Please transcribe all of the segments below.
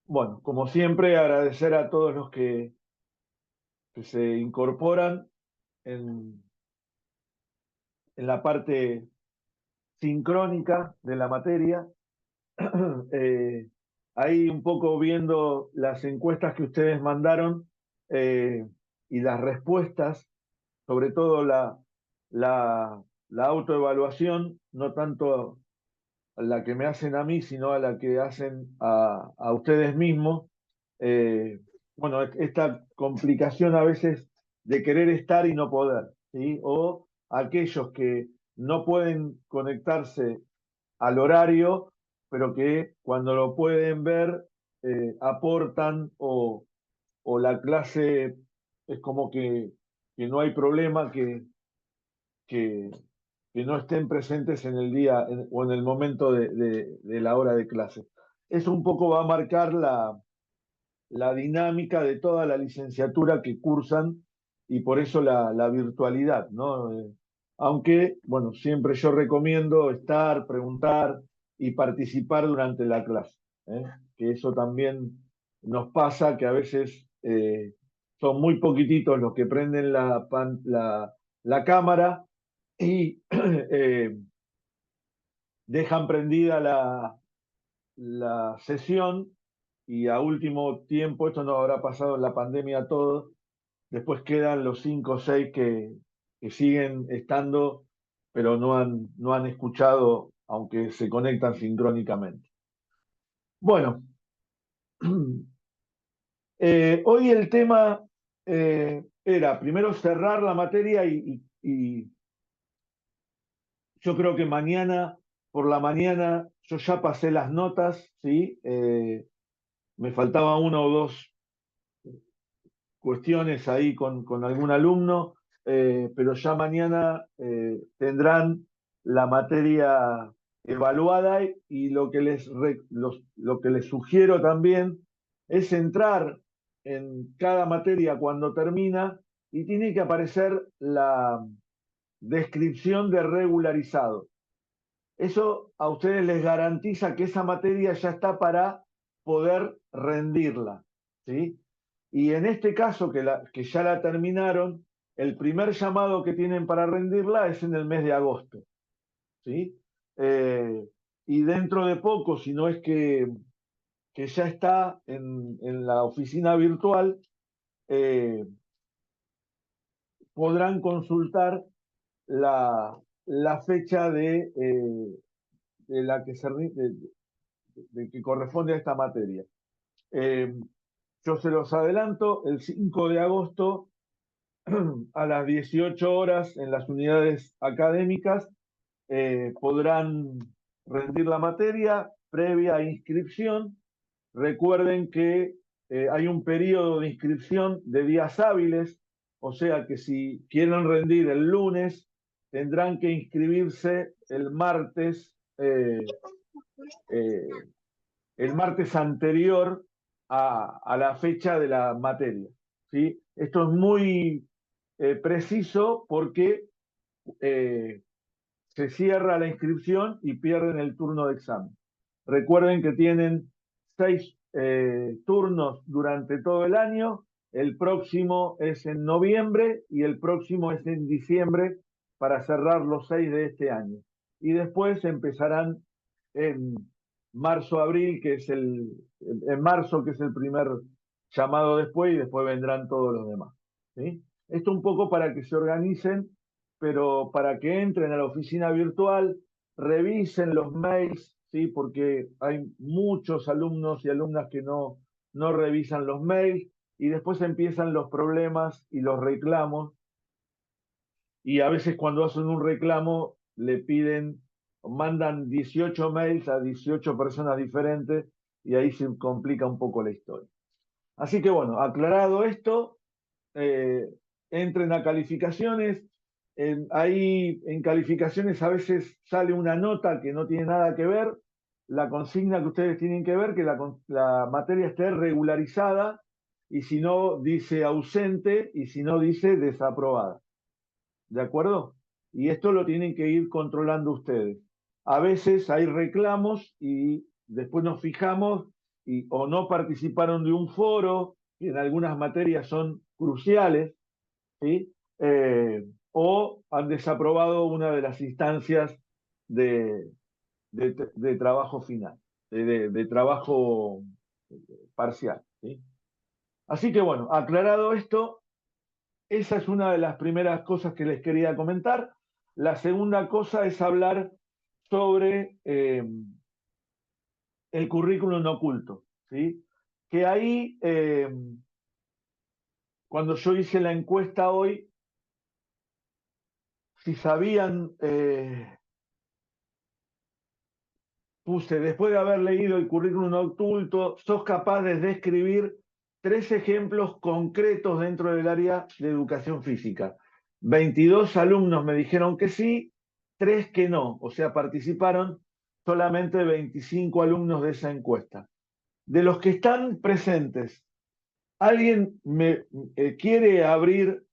Bueno, como siempre, agradecer a todos los que se incorporan en, en la parte sincrónica de la materia. Eh, Ahí un poco viendo las encuestas que ustedes mandaron eh, y las respuestas, sobre todo la autoevaluación, no tanto a la que me hacen a mí, sino a la que hacen a ustedes mismos. Eh, bueno, esta complicación a veces de querer estar y no poder, ¿sí? O aquellos que no pueden conectarse al horario, pero que cuando lo pueden ver aportan o la clase es como que no hay problema, que, que no estén presentes en el día o en el momento de la hora de clase. Eso un poco va a marcar la dinámica de toda la licenciatura que cursan y por eso la virtualidad, ¿no? Aunque, bueno, siempre yo recomiendo estar, preguntar y participar durante la clase, ¿eh? Que eso también nos pasa, que a veces son muy poquititos los que prenden la cámara y dejan prendida la sesión y a último tiempo, esto nos habrá pasado en la pandemia a todos, después quedan los 5 o 6 que siguen estando, pero no han escuchado, aunque se conectan sincrónicamente. Bueno, hoy el tema era primero cerrar la materia y yo creo que mañana, por la mañana, yo ya pasé las notas, ¿sí? Me faltaba una o dos cuestiones ahí con algún alumno, pero ya mañana tendrán la materia evaluada y lo que les sugiero también es entrar en cada materia cuando termina y tiene que aparecer la descripción de regularizado. Eso a ustedes les garantiza que esa materia ya está para poder rendirla, ¿sí? Y en este caso, que ya la terminaron, el primer llamado que tienen para rendirla es en el mes de agosto, ¿sí? Eh, y dentro de poco, si no es que ya está en la oficina virtual, eh, podrán consultar la fecha de la que de que corresponde a esta materia. Eh, yo se los adelanto, el 5 de agosto a las 18 horas en las unidades académicas podrán rendir la materia previa inscripción. Recuerden que hay un periodo de inscripción de días hábiles, o sea que si quieren rendir el lunes, tendrán que inscribirse eh, el martes anterior a la fecha de la materia, ¿sí? Esto es muy preciso porque eh, se cierra la inscripción y pierden el turno de examen. Recuerden que tienen 6 turnos durante todo el año, el próximo es en noviembre y el próximo es en diciembre para cerrar los 6 de este año. Y después empezarán en marzo-abril, en marzo, que es el primer llamado después, y después vendrán todos los demás, ¿sí? Esto un poco para que se organicen, pero para que entren a la oficina virtual, revisen los mails, ¿sí? Porque hay muchos alumnos y alumnas que no revisan los mails y después empiezan los problemas y los reclamos y a veces cuando hacen un reclamo le piden, mandan 18 mails a 18 personas diferentes y ahí se complica un poco la historia. Así que bueno, aclarado esto, eh, entren a calificaciones. Ahí en calificaciones a veces sale una nota que no tiene nada que ver. La consigna que ustedes tienen que ver, que la materia esté regularizada y si no dice ausente y si no dice desaprobada. ¿De acuerdo? Y esto lo tienen que ir controlando ustedes. A veces hay reclamos y después nos fijamos o no participaron de un foro, que en algunas materias son cruciales, ¿sí? O han desaprobado una de las instancias de, de trabajo final, de trabajo parcial, ¿sí? Así que bueno, aclarado esto, esa es una de las primeras cosas que les quería comentar. La segunda cosa es hablar sobre el currículum oculto, ¿sí? Que ahí, cuando yo hice la encuesta hoy, si sabían, puse, después de haber leído el currículum oculto, sos capaz de describir 3 ejemplos concretos dentro del área de educación física. 22 alumnos me dijeron que sí, 3 que no, o sea, participaron solamente 25 alumnos de esa encuesta. De los que están presentes, ¿alguien me quiere abrir?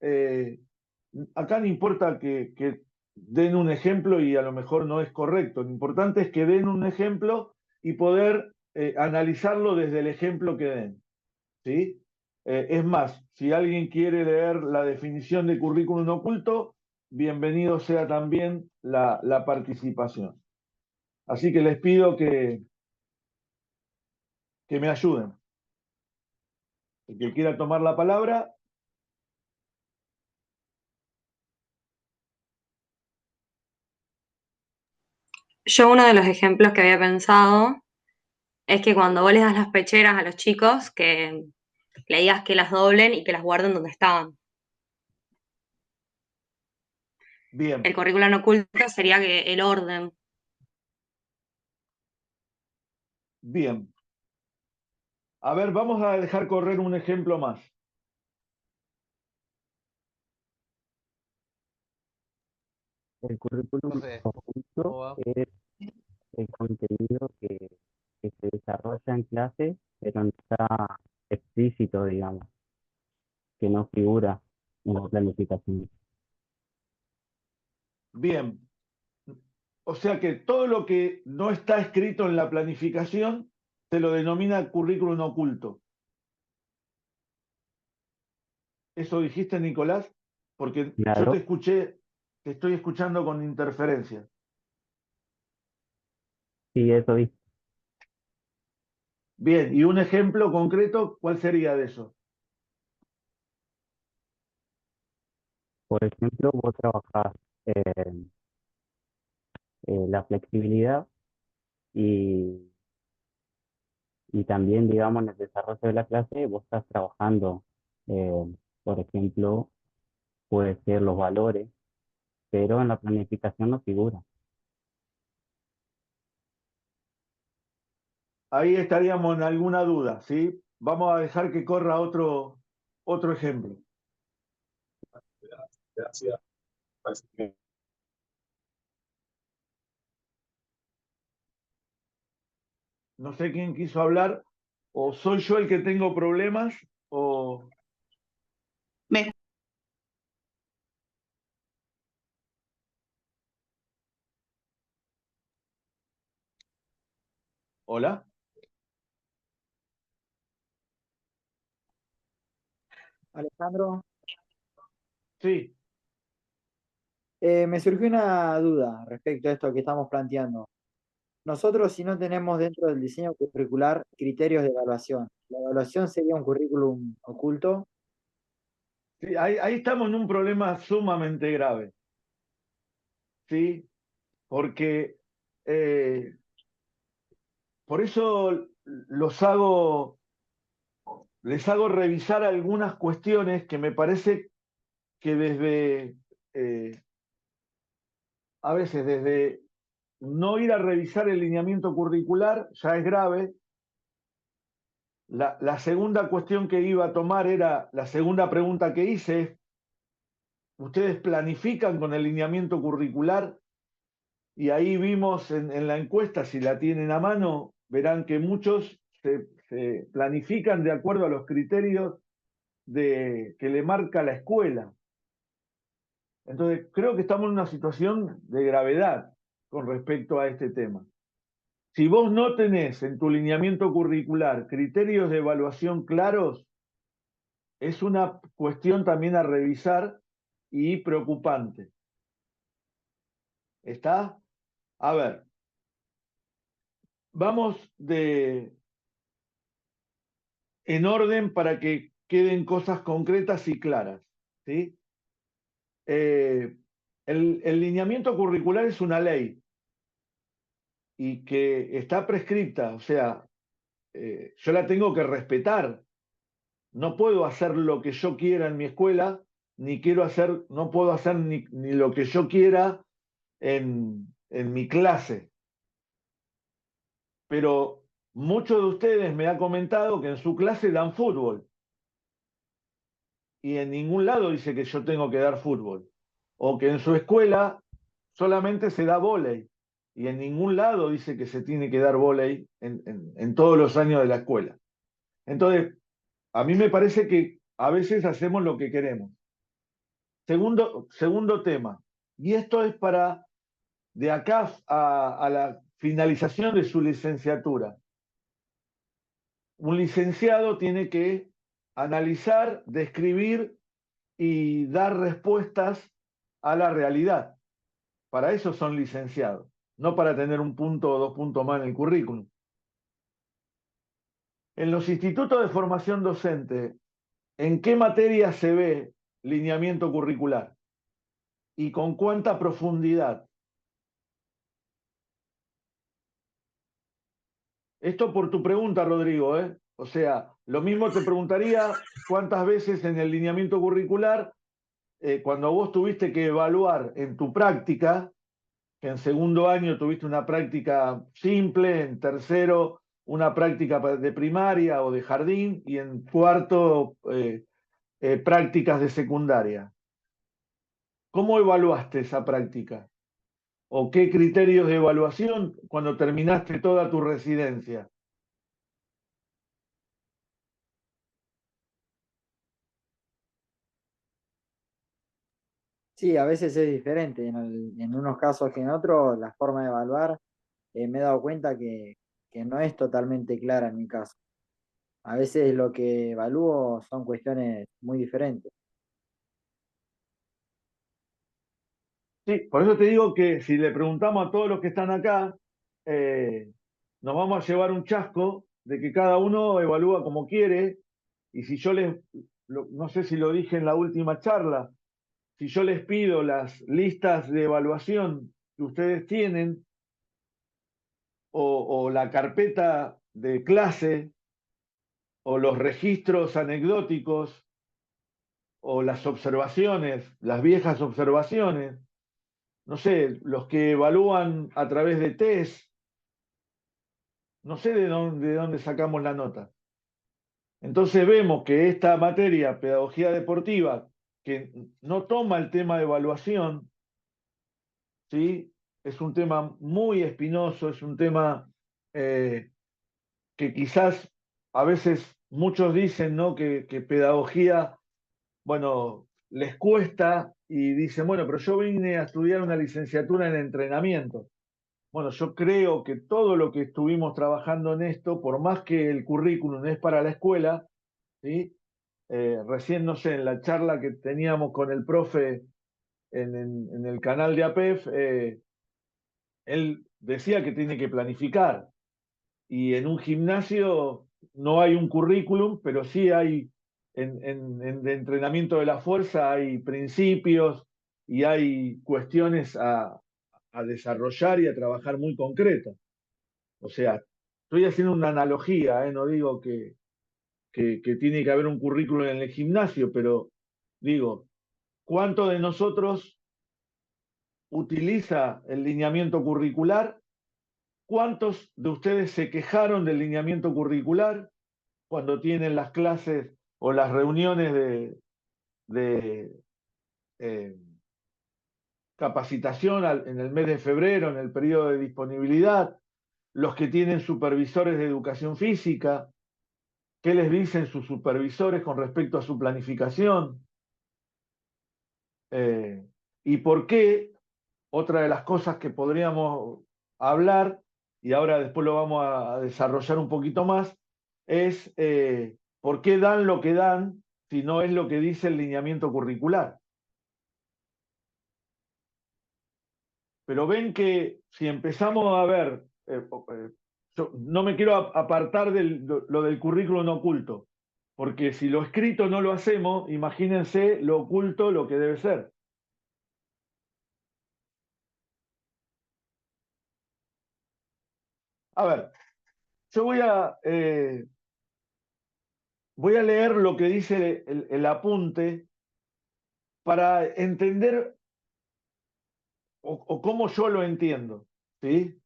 Acá no importa que den un ejemplo y a lo mejor no es correcto. Lo importante es que den un ejemplo y poder analizarlo desde el ejemplo que den, ¿sí? Es más, si alguien quiere leer la definición de currículum oculto, bienvenido sea también la participación. Así que les pido que me ayuden. El que quiera tomar la palabra. Yo uno de los ejemplos que había pensado es que cuando vos les das las pecheras a los chicos, que le digas que las doblen y que las guarden donde estaban. Bien, El currículum oculto sería que el orden. bien. A ver, vamos a dejar correr un ejemplo más. El currículum Profe, oculto ¿cómo va? es el contenido que se desarrolla en clase, pero no está explícito, digamos, que no figura en la planificación. Bien. O sea que todo lo que no está escrito en la planificación se lo denomina currículum oculto. ¿Eso dijiste, Nicolás? Porque yo te Claro, escuché, te estoy escuchando con interferencia. sí, eso es. Bien, y un ejemplo concreto, ¿cuál sería de eso? Por ejemplo, vos trabajás la flexibilidad y, y también, digamos, en el desarrollo de la clase, vos estás trabajando, eh, por ejemplo, puede ser los valores, pero en la planificación no figura. Ahí estaríamos en alguna duda, ¿sí? Vamos a dejar que corra otro ejemplo. Gracias. No sé quién quiso hablar, o soy yo el que tengo problemas, o... Me- ¿Hola? Alejandro, Sí, me surgió una duda respecto a esto que estamos planteando. Nosotros, si no tenemos dentro del diseño curricular criterios de evaluación, ¿la evaluación sería un currículum oculto? sí, ahí estamos en un problema sumamente grave, ¿sí? Porque eh, por eso les hago revisar algunas cuestiones que me parece que eh, a veces desde no ir a revisar el lineamiento curricular ya es grave. La segunda cuestión que iba a tomar era, la segunda pregunta que hice es, ¿ustedes planifican con el lineamiento curricular? Y ahí vimos en la encuesta, si la tienen a mano, verán que muchos se planifican de acuerdo a los criterios que le marca la escuela. Entonces, creo que estamos en una situación de gravedad con respecto a este tema. Si vos no tenés en tu lineamiento curricular criterios de evaluación claros, es una cuestión también a revisar y preocupante. ¿Está? A ver, vamos en orden para que queden cosas concretas y claras. ¿Sí? El lineamiento curricular es una ley y que está prescripta, o sea, yo la tengo que respetar. No puedo hacer lo que yo quiera en mi escuela, no puedo hacer ni lo que yo quiera en mi clase. Pero muchos de ustedes me han comentado que en su clase dan fútbol y en ningún lado dice que yo tengo que dar fútbol. O que en su escuela solamente se da vóley y en ningún lado dice que se tiene que dar vóley en todos los años de la escuela. Entonces, a mí me parece que a veces hacemos lo que queremos. Segundo tema, y esto es para de acá a la finalización de su licenciatura. Un licenciado tiene que analizar, describir y dar respuestas a la realidad. Para eso son licenciados, no para tener un punto o 2 puntos más en el currículum. En los institutos de formación docente, ¿en qué materia se ve lineamiento curricular? ¿Y con cuánta profundidad? Esto por tu pregunta, Rodrigo, ¿eh? O sea, lo mismo te preguntaría cuántas veces en el lineamiento curricular, cuando vos tuviste que evaluar en tu práctica, que en segundo año tuviste una práctica simple, en tercero una práctica de primaria o de jardín, y en cuarto prácticas de secundaria. ¿Cómo evaluaste esa práctica? ¿O qué criterios de evaluación cuando terminaste toda tu residencia? Sí, a veces es diferente, en unos casos que en otros, la forma de evaluar, me he dado cuenta que no es totalmente clara en mi caso. A veces lo que evalúo son cuestiones muy diferentes. Sí, por eso te digo que si le preguntamos a todos los que están acá, eh, nos vamos a llevar un chasco de que cada uno evalúa como quiere, y si yo no sé si lo dije en la última charla, si yo les pido las listas de evaluación que ustedes tienen, o la carpeta de clase, o los registros anecdóticos, o las observaciones, las viejas observaciones, no sé, los que evalúan a través de test, no sé de dónde sacamos la nota. Entonces vemos que esta materia, pedagogía deportiva, que no toma el tema de evaluación, ¿sí? Es un tema muy espinoso, es un tema que quizás a veces muchos dicen, ¿no? que pedagogía, bueno, les cuesta y dicen, bueno, pero yo vine a estudiar una licenciatura en entrenamiento. Bueno, yo creo que todo lo que estuvimos trabajando en esto, por más que el currículum es para la escuela, ¿sí? Recién, no sé, en la charla que teníamos con el profe en el canal de APEF, él decía que tiene que planificar. Y en un gimnasio no hay un currículum, pero sí hay, de entrenamiento de la fuerza, hay principios y hay cuestiones a desarrollar y a trabajar muy concretas. O sea, estoy haciendo una analogía, no digo que tiene que haber un currículum en el gimnasio, pero digo, ¿cuánto de nosotros utiliza el lineamiento curricular? ¿Cuántos de ustedes se quejaron del lineamiento curricular cuando tienen las clases o las reuniones de capacitación en el mes de febrero, en el periodo de disponibilidad? Los que tienen supervisores de educación física, ¿qué les dicen sus supervisores con respecto a su planificación? ¿Y por qué? Otra de las cosas que podríamos hablar y ahora después lo vamos a desarrollar un poquito más, es por qué dan lo que dan si no es lo que dice el lineamiento curricular. Pero ven que si empezamos a ver, yo no me quiero apartar de lo del currículum oculto, porque si lo escrito no lo hacemos, imagínense lo oculto lo que debe ser. A ver, yo voy a leer lo que dice el apunte para entender o cómo yo lo entiendo, ¿sí?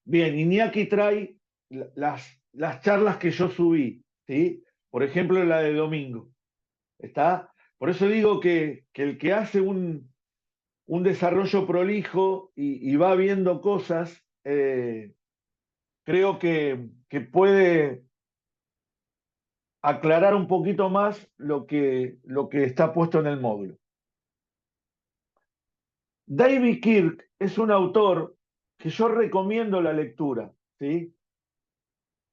Bien, Iñaki trae las charlas que yo subí, ¿sí? Por ejemplo, la de domingo, ¿está? Por eso digo que el que hace un desarrollo prolijo y va viendo cosas, creo que puede aclarar un poquito más lo que está puesto en el módulo. David Kirk es un autor que yo recomiendo la lectura, ¿sí?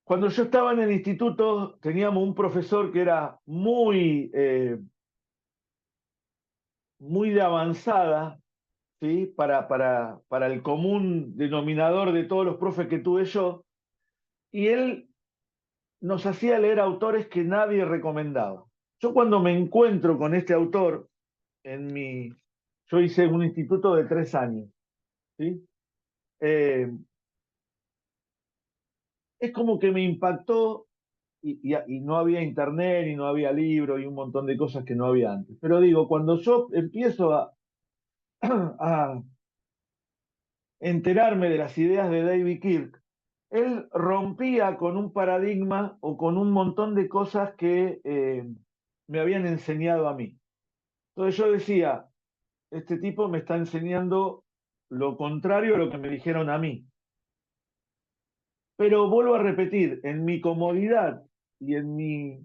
Cuando yo estaba en el instituto teníamos un profesor que era muy de avanzada, ¿sí? Para el común denominador de todos los profes que tuve yo, y él nos hacía leer autores que nadie recomendaba. Yo cuando me encuentro con este autor, yo hice un instituto de 3 años, ¿sí? Es como que me impactó y no había internet, y no había libros, y un montón de cosas que no había antes. Pero digo, cuando yo empiezo a enterarme de las ideas de David Kirk, él rompía con un paradigma o con un montón de cosas que me habían enseñado a mí. Entonces yo decía, este tipo me está enseñando lo contrario a lo que me dijeron a mí. Pero vuelvo a repetir, en mi comodidad y en mi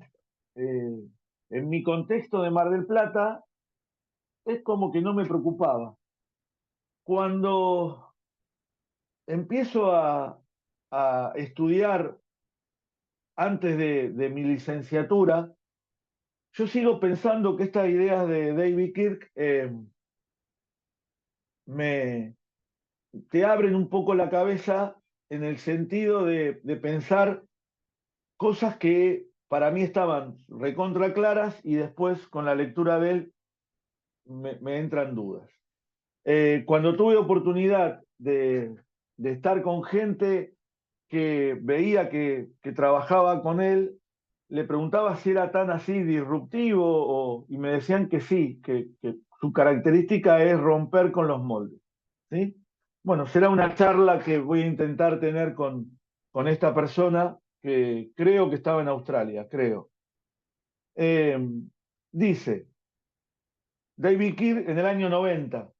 contexto de Mar del Plata, es como que no me preocupaba. Cuando empiezo a estudiar antes de mi licenciatura, yo sigo pensando que estas ideas de David Kirk me, te abren un poco la cabeza en el sentido de pensar cosas que para mí estaban recontra claras y después con la lectura de él me entran dudas. Cuando tuve oportunidad de estar con gente que veía que trabajaba con él, le preguntaba si era tan así disruptivo y me decían que sí, que su característica es romper con los moldes, ¿sí? Bueno, será una charla que voy a intentar tener con esta persona que creo que estaba en Australia, creo. Eh, Dice, David Kirk en el año 90,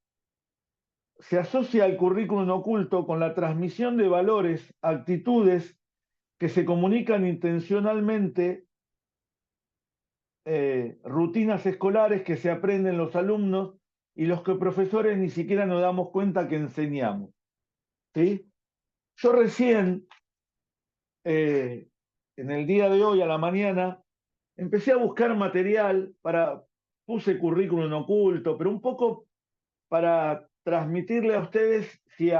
se asocia al currículum oculto con la transmisión de valores, actitudes que se comunican intencionalmente, rutinas escolares que se aprenden los alumnos y los que profesores ni siquiera nos damos cuenta que enseñamos, ¿sí? Yo recién, en el día de hoy a la mañana, empecé a buscar material puse currículum oculto, pero un poco para transmitirle a ustedes si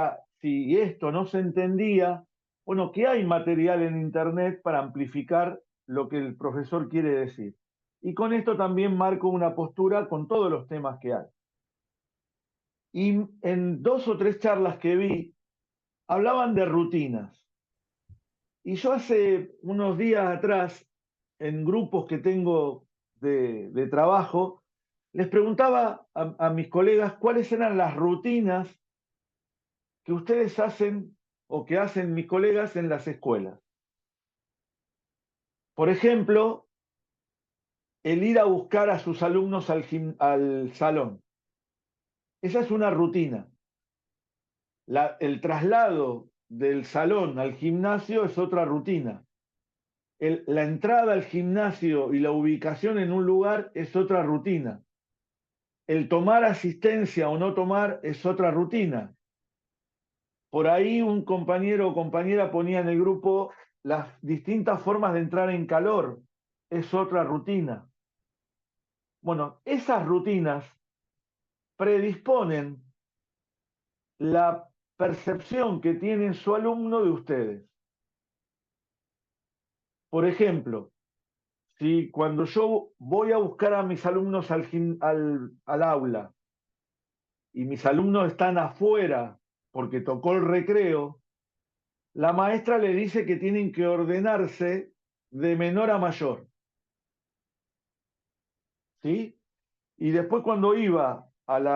esto no se entendía, bueno, que hay material en Internet para amplificar lo que el profesor quiere decir. Y con esto también marco una postura con todos los temas que hay. Y en 2 o 3 charlas que vi, hablaban de rutinas. Y yo hace unos días atrás, en grupos que tengo de trabajo, les preguntaba a mis colegas cuáles eran las rutinas que ustedes hacen o que hacen mis colegas en las escuelas. Por ejemplo, el ir a buscar a sus alumnos al salón. Esa es una rutina. El traslado del salón al gimnasio es otra rutina. La entrada al gimnasio y la ubicación en un lugar es otra rutina. El tomar asistencia o no tomar es otra rutina. por ahí un compañero o compañera ponía en el grupo las distintas formas de entrar en calor. Es otra rutina. Bueno, esas rutinas predisponen la percepción que tiene su alumno de ustedes. Por ejemplo, si cuando yo voy a buscar a mis alumnos al aula y mis alumnos están afuera porque tocó el recreo, la maestra le dice que tienen que ordenarse de menor a mayor. ¿Sí? Y después cuando iba al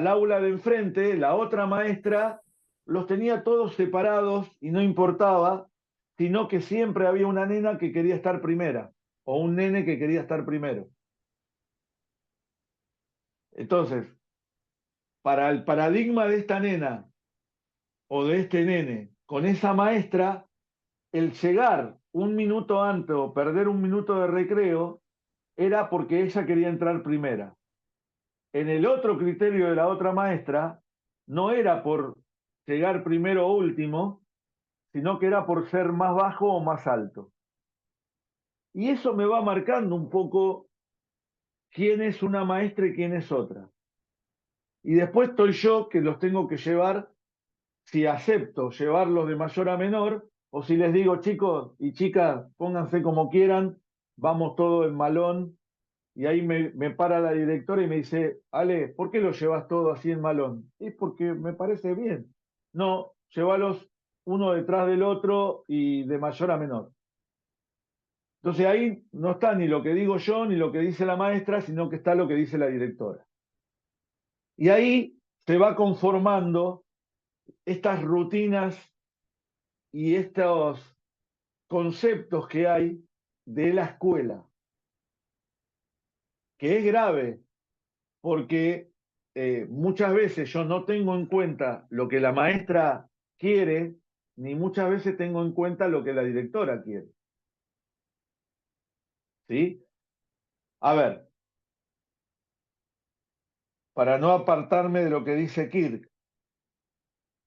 aula de enfrente, la otra maestra los tenía todos separados y no importaba, sino que siempre había una nena que quería estar primera o un nene que quería estar primero. Entonces, para el paradigma de esta nena o de este nene con esa maestra, el llegar un minuto antes o perder un minuto de recreo era porque ella quería entrar primera. En el otro criterio de la otra maestra, no era por llegar primero o último, sino que era por ser más bajo o más alto. Y eso me va marcando un poco quién es una maestra y quién es otra. Y después estoy yo que los tengo que llevar, si acepto llevarlos de mayor a menor, o si les digo, chicos y chicas, pónganse como quieran, vamos todo en malón. Y ahí me para la directora y me dice, Ale, ¿por qué lo llevas todo así en malón? Es porque me parece bien. No, llévalos uno detrás del otro y de mayor a menor. Entonces ahí no está ni lo que digo yo ni lo que dice la maestra, sino que está lo que dice la directora. Y ahí se va conformando estas rutinas y estos conceptos que hay de la escuela, que es grave, porque muchas veces yo no tengo en cuenta lo que la maestra quiere, ni muchas veces tengo en cuenta lo que la directora quiere. ¿Sí? A ver, para no apartarme de lo que dice Kirk,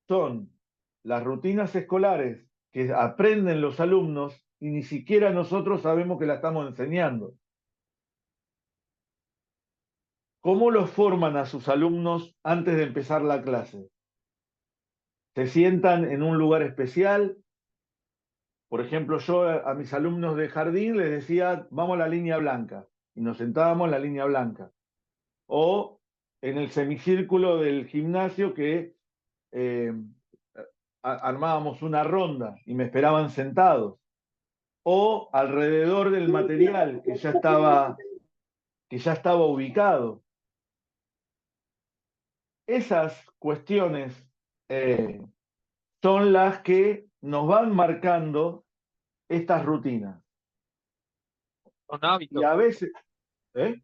son las rutinas escolares que aprenden los alumnos y ni siquiera nosotros sabemos que la estamos enseñando. ¿Cómo los forman a sus alumnos antes de empezar la clase? ¿Se sientan en un lugar especial? Por ejemplo, yo a mis alumnos de jardín les decía, vamos a la línea blanca, y nos sentábamos en la línea blanca. O en el semicírculo del gimnasio que eh, armábamos una ronda y me esperaban sentados. O alrededor del material que ya estaba ubicado. Esas cuestiones son las que nos van marcando estas rutinas. Son Y hábitos, a veces, ¿eh?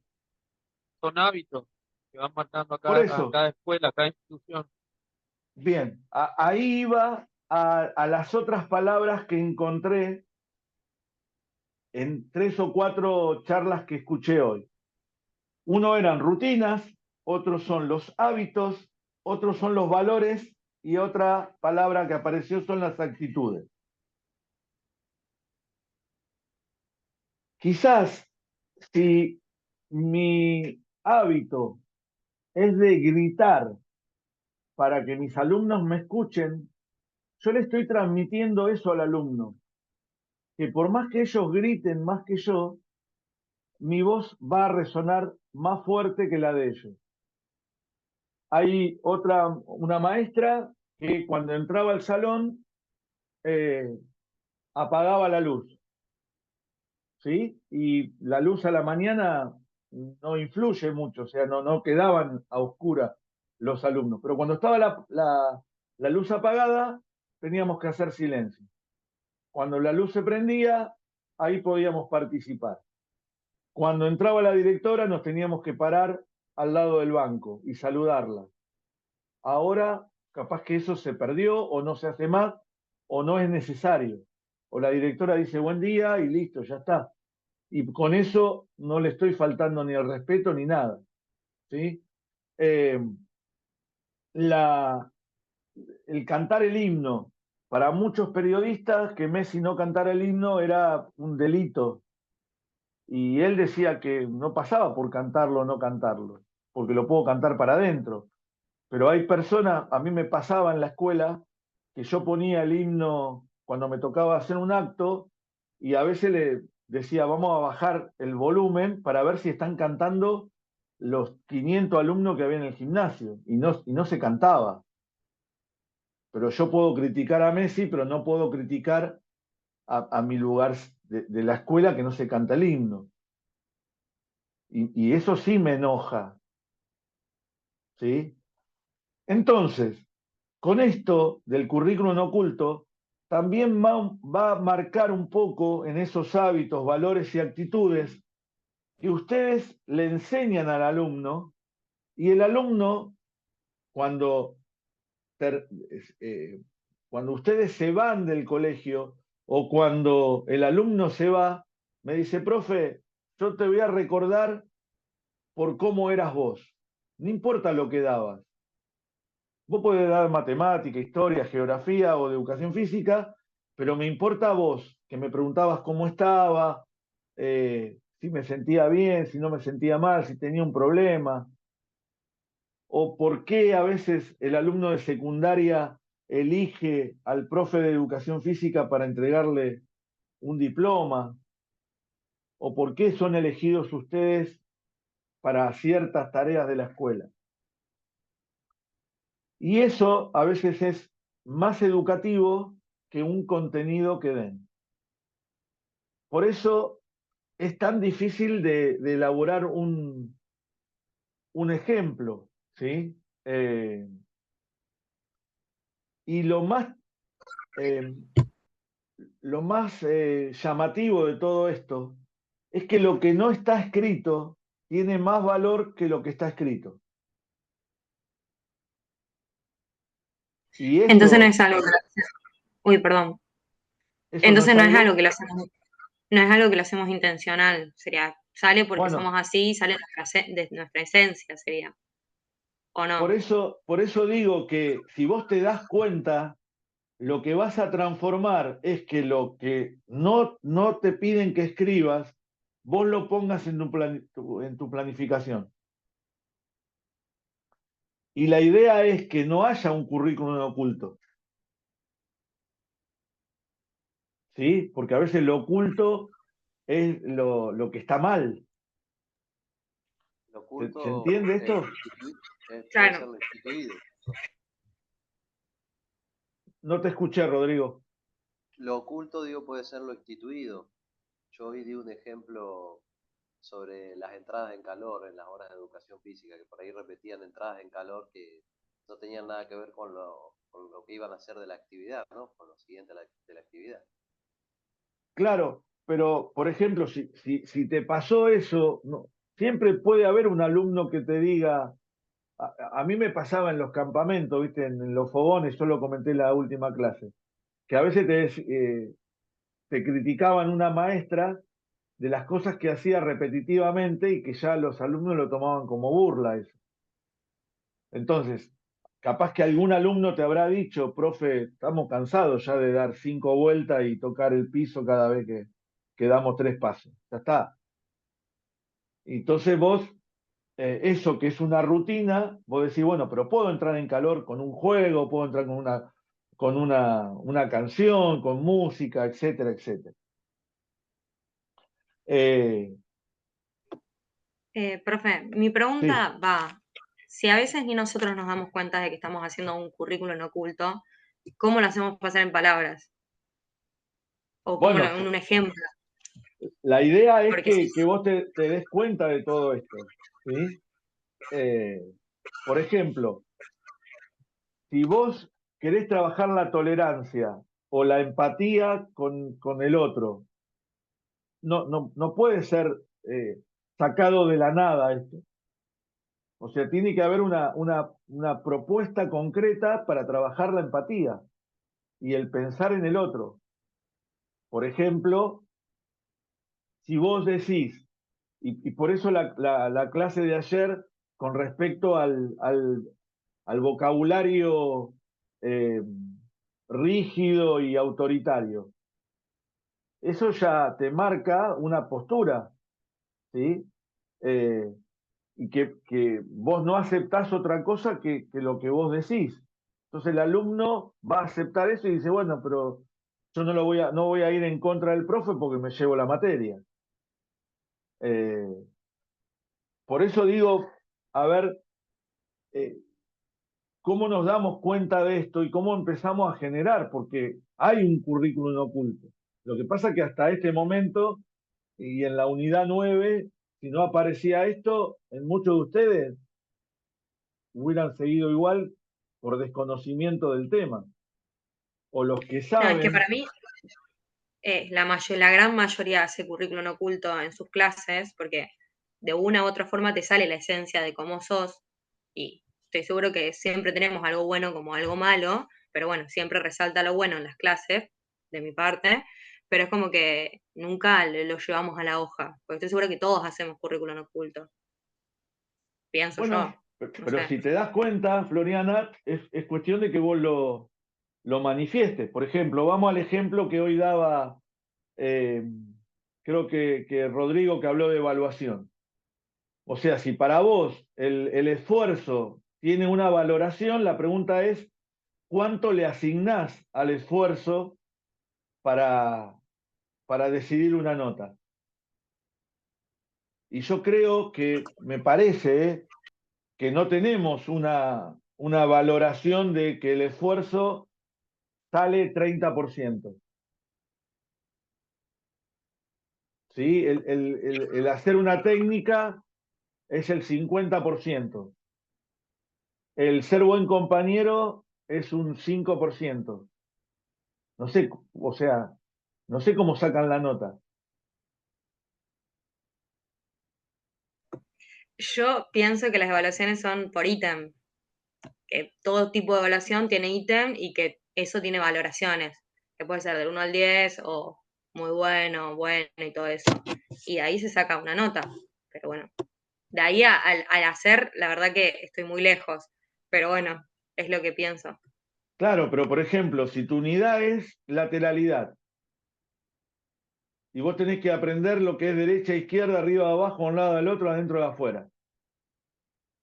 son hábitos que van marcando Por a eso, cada escuela, a cada institución. bien, ahí iba a las otras palabras que encontré en 3 o 4 charlas que escuché hoy. Uno eran rutinas, otros son los hábitos, otros son los valores y otra palabra que apareció son las actitudes. Quizás si mi hábito es de gritar para que mis alumnos me escuchen, yo le estoy transmitiendo eso al alumno, que por más que ellos griten más que yo, mi voz va a resonar más fuerte que la de ellos. Hay una maestra que cuando entraba al salón eh, apagaba la luz, ¿sí? Y la luz a la mañana no influye mucho, o sea, no quedaban a oscuras los alumnos. Pero cuando estaba la luz apagada, teníamos que hacer silencio. Cuando la luz se prendía, ahí podíamos participar. Cuando entraba la directora, nos teníamos que parar al lado del banco y saludarla. Ahora, capaz que eso se perdió o no se hace más o no es necesario. O la directora dice buen día y listo, ya está. Y con eso no le estoy faltando ni el respeto ni nada. ¿Sí? La, el cantar el himno. Para muchos periodistas que Messi no cantara el himno era un delito. Y él decía que no pasaba por cantarlo o no cantarlo, porque lo puedo cantar para adentro. Pero hay personas, a mí me pasaba en la escuela, que yo ponía el himno cuando me tocaba hacer un acto y a veces le decía, vamos a bajar el volumen para ver si están cantando los 500 alumnos que había en el gimnasio. Y no se cantaba. Pero yo puedo criticar a Messi, pero no puedo criticar a mi lugar de la escuela que no se canta el himno. Y eso sí me enoja. ¿Sí? Entonces, con esto del currículum oculto, también va a marcar un poco en esos hábitos, valores y actitudes que ustedes le enseñan al alumno y el alumno, cuando, ter- cuando ustedes se van del colegio o cuando el alumno se va, me dice, profe, yo te voy a recordar por cómo eras vos. No importa lo que dabas. Vos podés dar matemática, historia, geografía o de educación física, pero me importa vos, que me preguntabas cómo estaba, si me sentía bien, si no me sentía mal, si tenía un problema, o por qué a veces el alumno de secundaria elige al profe de educación física para entregarle un diploma, o por qué son elegidos ustedes para ciertas tareas de la escuela. Y eso a veces es más educativo que un contenido que den. Por eso es tan difícil de elaborar un ejemplo, ¿sí? Y eh, lo más llamativo de todo esto es que lo que no está escrito tiene más valor que lo que está escrito. Y Entonces no eso, es algo que uy, perdón. eso no Entonces es no es algo, algo que lo hacemos, no es algo que lo hacemos intencional, sería, sale porque bueno, somos así, sale de nuestra esencia, sería, ¿o no? por eso digo que si vos te das cuenta, lo que vas a transformar es que lo que no te piden que escribas, vos lo pongas en tu planificación. Y la idea es que no haya un currículum oculto, ¿sí? Porque a veces lo oculto es lo que está mal. Lo ¿Se oculto entiende esto? puede Claro. ser lo instituido. No te escuché, Rodrigo. Lo oculto, digo, puede ser lo instituido. Yo hoy di un ejemplo sobre las entradas en calor en las horas de educación física, que por ahí repetían entradas en calor que no tenían nada que ver con lo que iban a hacer de la actividad, ¿no? Con lo siguiente de la actividad. Claro, pero por ejemplo, si te pasó eso, siempre puede haber un alumno que te diga, a mí me pasaba en los campamentos, ¿viste? En los fogones, yo lo comenté en la última clase, que a veces te criticaban una maestra de las cosas que hacía repetitivamente y que ya los alumnos lo tomaban como burla eso. Entonces, capaz que algún alumno te habrá dicho, profe, estamos cansados ya de dar 5 vueltas y tocar el piso cada vez que damos 3 pasos. Ya está. Entonces vos, eso que es una rutina, vos decís, bueno, pero puedo entrar en calor con un juego, puedo entrar con una canción, con música, etcétera, etcétera. Eh, Profe, mi sí, pregunta va, si a veces ni nosotros nos damos cuenta de que estamos haciendo un currículum oculto, ¿cómo lo hacemos pasar en palabras? O cómo bueno, en un ejemplo, la idea es porque si, que vos te des cuenta de todo esto, ¿sí? Eh, por ejemplo, si vos querés trabajar la tolerancia o la empatía con el otro, no puede ser sacado de la nada esto. O sea, tiene que haber una propuesta concreta para trabajar la empatía y el pensar en el otro. Por ejemplo, si vos decís, y por eso la clase de ayer con respecto al vocabulario rígido y autoritario. Eso ya te marca una postura, ¿sí? Y que vos no aceptás otra cosa que lo que vos decís. Entonces el alumno va a aceptar eso y dice, bueno, pero yo no voy a ir en contra del profe porque me llevo la materia. Por eso digo, a ver, ¿cómo nos damos cuenta de esto y cómo empezamos a generar? Porque hay un currículum oculto. Lo que pasa es que hasta este momento, y en la unidad 9, si no aparecía esto, en muchos de ustedes hubieran seguido igual por desconocimiento del tema. O los que No, es que saben, para mí la gran mayoría hace currículum oculto en sus clases porque de una u otra forma te sale la esencia de cómo sos y estoy seguro que siempre tenemos algo bueno como algo malo, pero bueno, siempre resalta lo bueno en las clases, de mi parte, pero es como que nunca lo llevamos a la hoja, porque estoy segura que todos hacemos currículum oculto, pienso yo, bueno, no pero sé. si te das cuenta, Floriana, es cuestión de que vos lo manifiestes. Por ejemplo, vamos al ejemplo que hoy daba, eh, creo que Rodrigo, que habló de evaluación. O sea, si para vos el esfuerzo tiene una valoración, la pregunta es, ¿cuánto le asignás al esfuerzo para, para decidir una nota? Y yo creo que, me parece, que no tenemos una valoración de que el esfuerzo sale 30%. ¿Sí? El hacer una técnica es el 50%. El ser buen compañero es un 5%. No sé, o sea, no sé cómo sacan la nota. Yo pienso que las evaluaciones son por ítem, que todo tipo de evaluación tiene ítem y que eso tiene valoraciones, que puede ser del 1 al 10 o muy bueno, bueno y todo eso. Y de ahí se saca una nota. Pero bueno, de ahí al hacer, la verdad que estoy muy lejos. Pero bueno, es lo que pienso. Claro, pero por ejemplo, si tu unidad es lateralidad y vos tenés que aprender lo que es derecha, izquierda, arriba, abajo, a un lado del otro, adentro de afuera,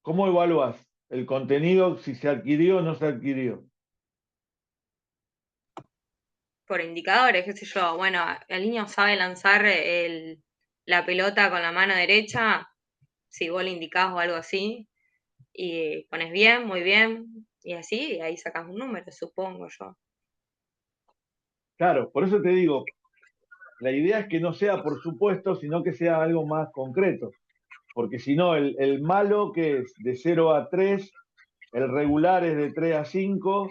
¿cómo evaluás el contenido, si se adquirió o no se adquirió? Por indicadores, qué sé yo. Bueno, el niño sabe lanzar la pelota con la mano derecha, si vos le indicás o algo así, y pones bien, muy bien, y así, y ahí sacas un número, supongo yo. Claro, por eso te digo, la idea es que no sea por supuesto, sino que sea algo más concreto. Porque si no, el malo que es de 0 a 3, el regular es de 3 a 5,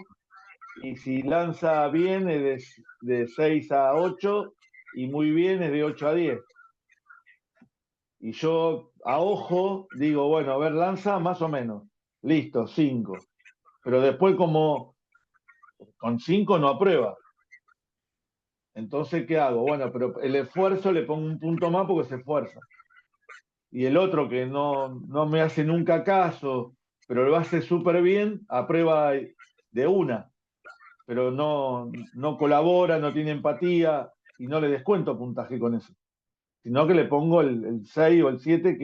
y si lanza bien es de 6 a 8, y muy bien es de 8 a 10. Y yo a ojo digo, bueno, a ver, lanza más o menos. Listo, 5. Pero después como con 5 no aprueba. Entonces, ¿qué hago? Bueno, pero el esfuerzo le pongo un punto más porque se esfuerza. Y el otro que no me hace nunca caso, pero lo hace súper bien, aprueba de una, pero no colabora, no tiene empatía y no le descuento puntaje con eso, sino que le pongo el 6 o el 7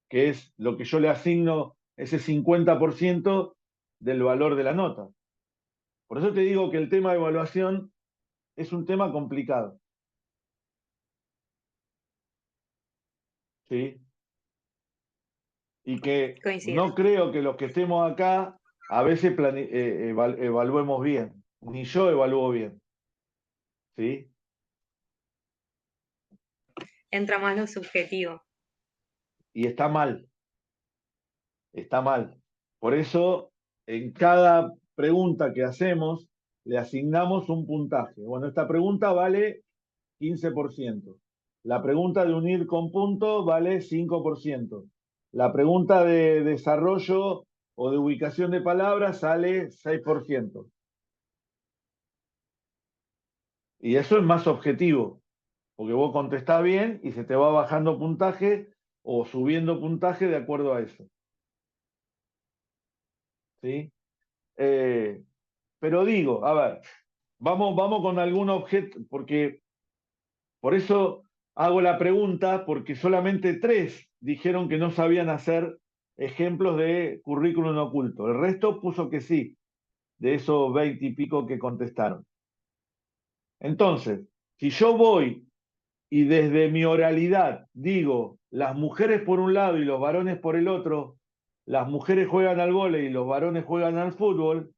que es lo que yo le asigno, ese 50% del valor de la nota. Por eso te digo que el tema de evaluación es un tema complicado. ¿Sí? Y que Coincido. no creo que los que estemos acá a veces evaluemos bien, ni yo evalúo bien. ¿Sí? Entra más lo subjetivo. Y está mal. Por eso, en cada pregunta que hacemos, le asignamos un puntaje. Bueno, esta pregunta vale 15%. La pregunta de unir con punto vale 5%. La pregunta de desarrollo o de ubicación de palabras sale 6%. Y eso es más objetivo, porque vos contestás bien y se te va bajando puntaje o subiendo puntaje de acuerdo a eso. ¿Sí? Pero digo, a ver, vamos con algún objeto, porque por eso hago la pregunta, porque solamente 3 dijeron que no sabían hacer ejemplos de currículum oculto. El resto puso que sí, de esos 20 y pico que contestaron. Entonces, si yo voy y desde mi oralidad digo, las mujeres por un lado y los varones por el otro, las mujeres juegan al vóley y los varones juegan al fútbol,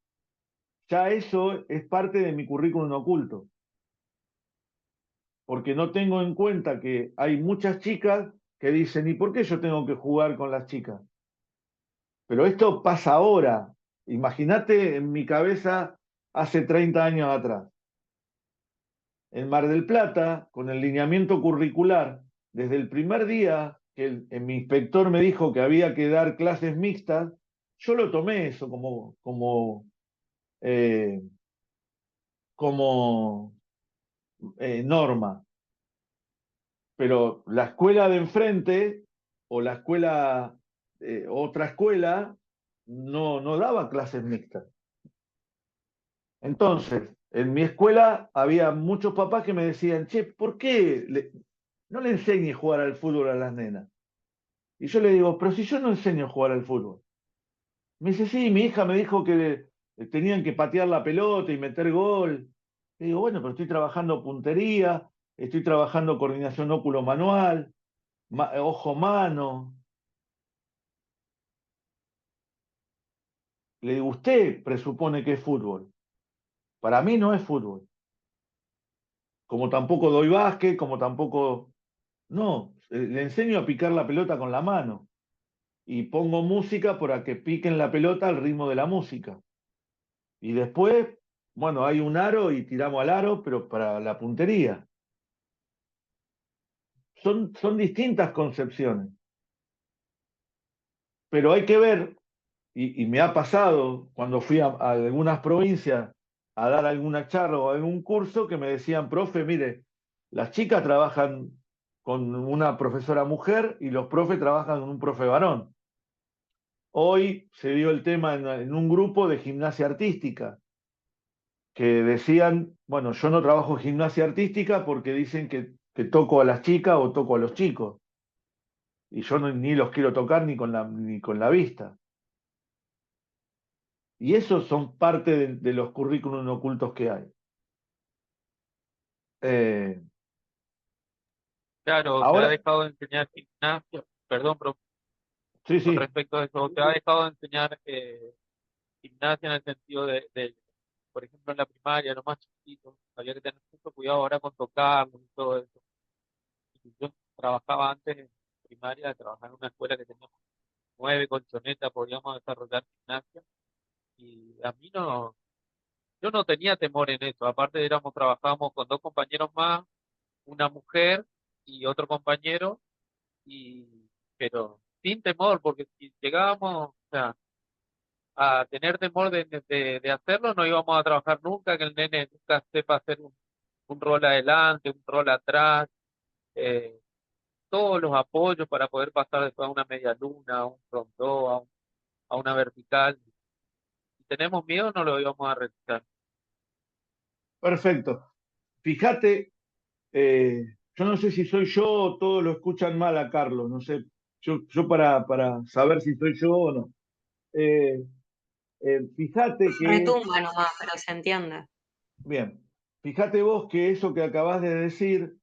ya eso es parte de mi currículum oculto. Porque no tengo en cuenta que hay muchas chicas que dicen, ¿y por qué yo tengo que jugar con las chicas? Pero esto pasa ahora. Imagínate en mi cabeza hace 30 años atrás. En Mar del Plata, con el lineamiento curricular, desde el primer día que mi inspector me dijo que había que dar clases mixtas, yo lo tomé eso eh, como norma. Pero la escuela de enfrente o la escuela, otra escuela, no daba clases mixtas. Entonces, en mi escuela había muchos papás que me decían, che, ¿por qué no le enseñes a jugar al fútbol a las nenas? Y yo le digo, pero si yo no enseño a jugar al fútbol. Me dice, sí, mi hija me dijo que tenían que patear la pelota y meter gol. Le digo, bueno, pero estoy trabajando puntería, estoy trabajando coordinación óculo-manual, ojo-mano. Le digo, usted presupone que es fútbol. Para mí no es fútbol. Como tampoco doy básquet, como tampoco... No, le enseño a picar la pelota con la mano. Y pongo música para que piquen la pelota al ritmo de la música. Y después, bueno, hay un aro y tiramos al aro, pero para la puntería. Son distintas concepciones. Pero hay que ver, y me ha pasado cuando fui a algunas provincias a dar alguna charla o algún curso, que me decían, profe, mire, las chicas trabajan con una profesora mujer y los profes trabajan con un profe varón. Hoy se dio el tema en un grupo de gimnasia artística, que decían, bueno, yo no trabajo gimnasia artística porque dicen que toco a las chicas o toco a los chicos. Y yo ni los quiero tocar ni con la vista. Y esos son parte de los currículums ocultos que hay. Eh, Claro, te ha ahora, dejado de enseñar gimnasia, perdón, pero sí, con sí, respecto a eso, te ha dejado de enseñar gimnasia en el sentido por ejemplo, en la primaria, los más chiquitos, había que tener mucho cuidado ahora con tocarlos y todo eso. Y yo trabajaba antes en primaria, trabajaba en una escuela que teníamos 9 colchonetas, podíamos desarrollar gimnasia, y a mí no, yo no tenía temor en eso, aparte trabajábamos con 2 compañeros más, una mujer y otro compañero, pero sin temor, porque si llegábamos, o sea, a tener temor de hacerlo, no íbamos a trabajar nunca, que el nene nunca sepa hacer un rol adelante, un rol atrás, eh, todos los apoyos para poder pasar después a una media luna, a un rondó, a una vertical. Si tenemos miedo, no lo íbamos a realizar. perfecto. Fíjate, yo no sé si soy yo o todos lo escuchan mal a Carlos, no sé, yo para saber si soy yo o no. Eh, fíjate que, Retumba nomás, pero se entiende. bien, fíjate vos que eso que acabas de decir,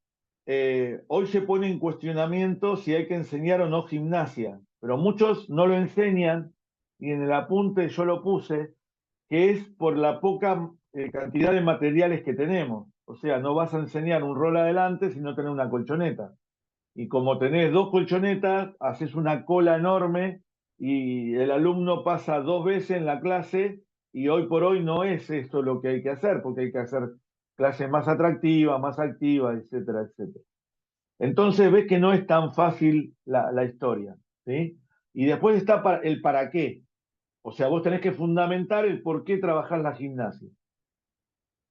hoy se pone en cuestionamiento si hay que enseñar o no gimnasia, pero muchos no lo enseñan y en el apunte yo lo puse, que es por la poca cantidad de materiales que tenemos. O sea, no vas a enseñar un rol adelante si no tenés una colchoneta. Y como tenés 2 colchonetas, haces una cola enorme y el alumno pasa 2 veces en la clase y hoy por hoy no es esto lo que hay que hacer, porque hay que hacer clases más atractivas, más activas, etcétera, etcétera. Entonces ves que no es tan fácil la historia, ¿sí? Y después está el para qué. O sea, vos tenés que fundamentar el por qué trabajás la gimnasia,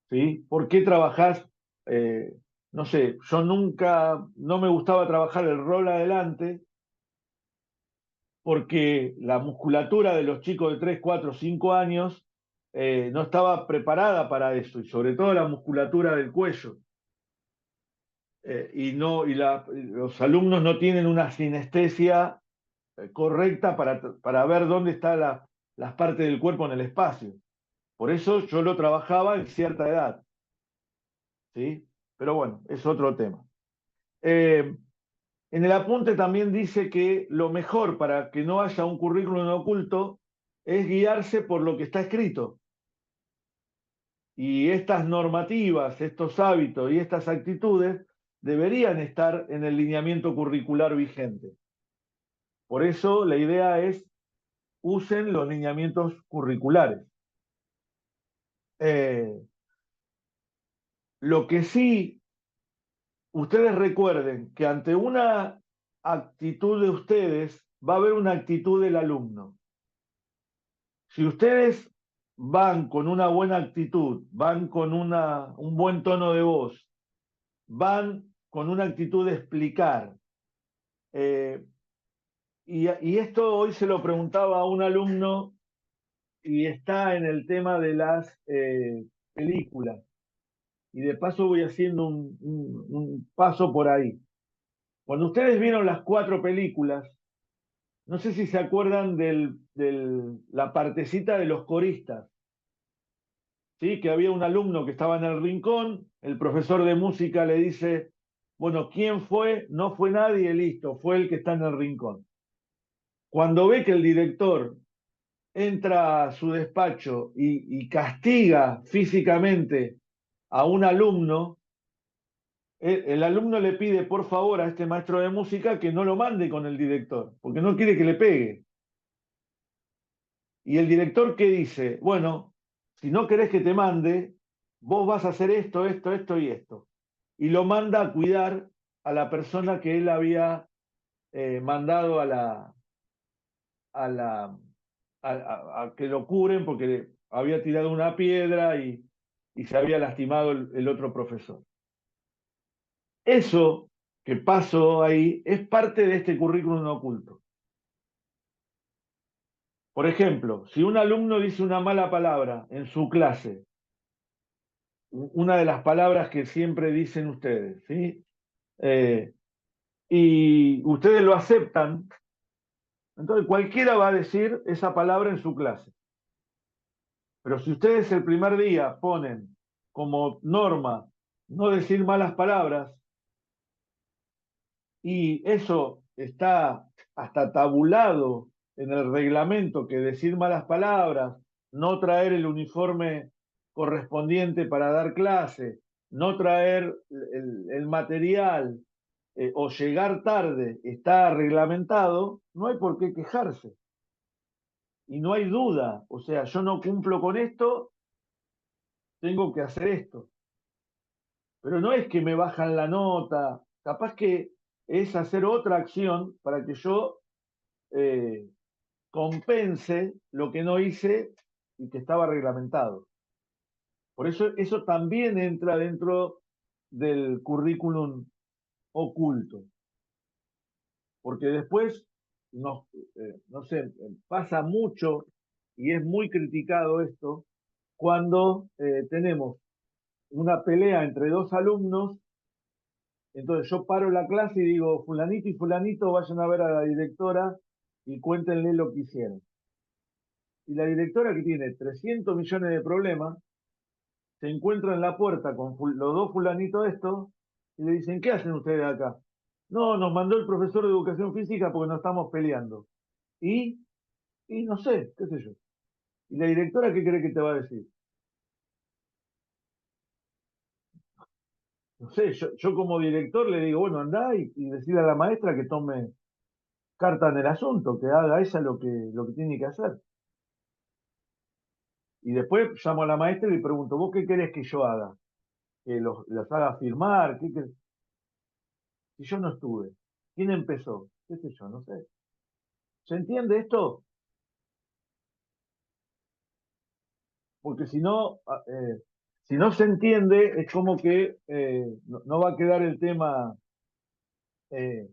¿sí? ¿Por qué trabajás, no sé, yo nunca, no me gustaba trabajar el rol adelante porque la musculatura de los chicos de 3, 4, 5 años no estaba preparada para eso, y sobre todo la musculatura del cuello. Los alumnos no tienen una sinestesia correcta para ver dónde están las partes del cuerpo en el espacio. Por eso yo lo trabajaba en cierta edad. ¿Sí? Pero bueno, es otro tema. En el apunte también dice que lo mejor para que no haya un currículum oculto es guiarse por lo que está escrito. Y estas normativas, estos hábitos y estas actitudes deberían estar en el lineamiento curricular vigente. Por eso la idea es usen los lineamientos curriculares. Lo que sí, ustedes recuerden que ante una actitud de ustedes va a haber una actitud del alumno. Si ustedes van con una buena actitud, van con un buen tono de voz, van con una actitud de explicar, y esto hoy se lo preguntaba a un alumno y está en el tema de las películas. Y de paso voy haciendo un paso por ahí. Cuando ustedes vieron las 4 películas, no sé si se acuerdan de la partecita de los coristas, ¿sí? Que había un alumno que estaba en el rincón, el profesor de música le dice, bueno, ¿quién fue? No fue nadie, listo, fue el que está en el rincón. Cuando ve que el director entra a su despacho y castiga físicamente a un alumno, el alumno le pide por favor a este maestro de música que no lo mande con el director, porque no quiere que le pegue. Y el director, ¿qué dice? Bueno, si no querés que te mande, vos vas a hacer esto, esto, esto y esto. Y lo manda a cuidar a la persona que él había mandado a que lo curen porque había tirado una piedra y se había lastimado el otro profesor. Eso que pasó ahí es parte de este currículum oculto. Por ejemplo, si un alumno dice una mala palabra en su clase, una de las palabras que siempre dicen ustedes, ¿sí? Y ustedes lo aceptan, entonces cualquiera va a decir esa palabra en su clase. Pero si ustedes el primer día ponen como norma no decir malas palabras, y eso está hasta tabulado en el reglamento, que decir malas palabras, no traer el uniforme correspondiente para dar clase, no traer el material o llegar tarde, está reglamentado, no hay por qué quejarse. Y no hay duda, o sea, yo no cumplo con esto, tengo que hacer esto. Pero no es que me bajan la nota, capaz que es hacer otra acción para que yo compense lo que no hice y que estaba reglamentado. Por eso también entra dentro del currículum oculto. Porque después, no sé, pasa mucho y es muy criticado esto cuando tenemos una pelea entre 2 alumnos. Entonces yo paro la clase y digo, fulanito y fulanito vayan a ver a la directora y cuéntenle lo que hicieron. Y la directora, que tiene 300 millones de problemas, se encuentra en la puerta con los 2 fulanitos estos y le dicen, ¿qué hacen ustedes acá? No, nos mandó el profesor de educación física porque nos estamos peleando. Y, y no sé, qué sé yo. ¿Y la directora qué cree que te va a decir? No sé, yo como director le digo, bueno, andá y decirle a la maestra que tome carta en el asunto, que haga ella lo que tiene que hacer. Y después llamo a la maestra y le pregunto, ¿vos qué querés que yo haga? ¿Que los haga firmar? Si yo no estuve. ¿Quién empezó? ¿Qué sé yo? No sé. ¿Se entiende esto? Porque si no se entiende, es como que no va a quedar el tema, eh,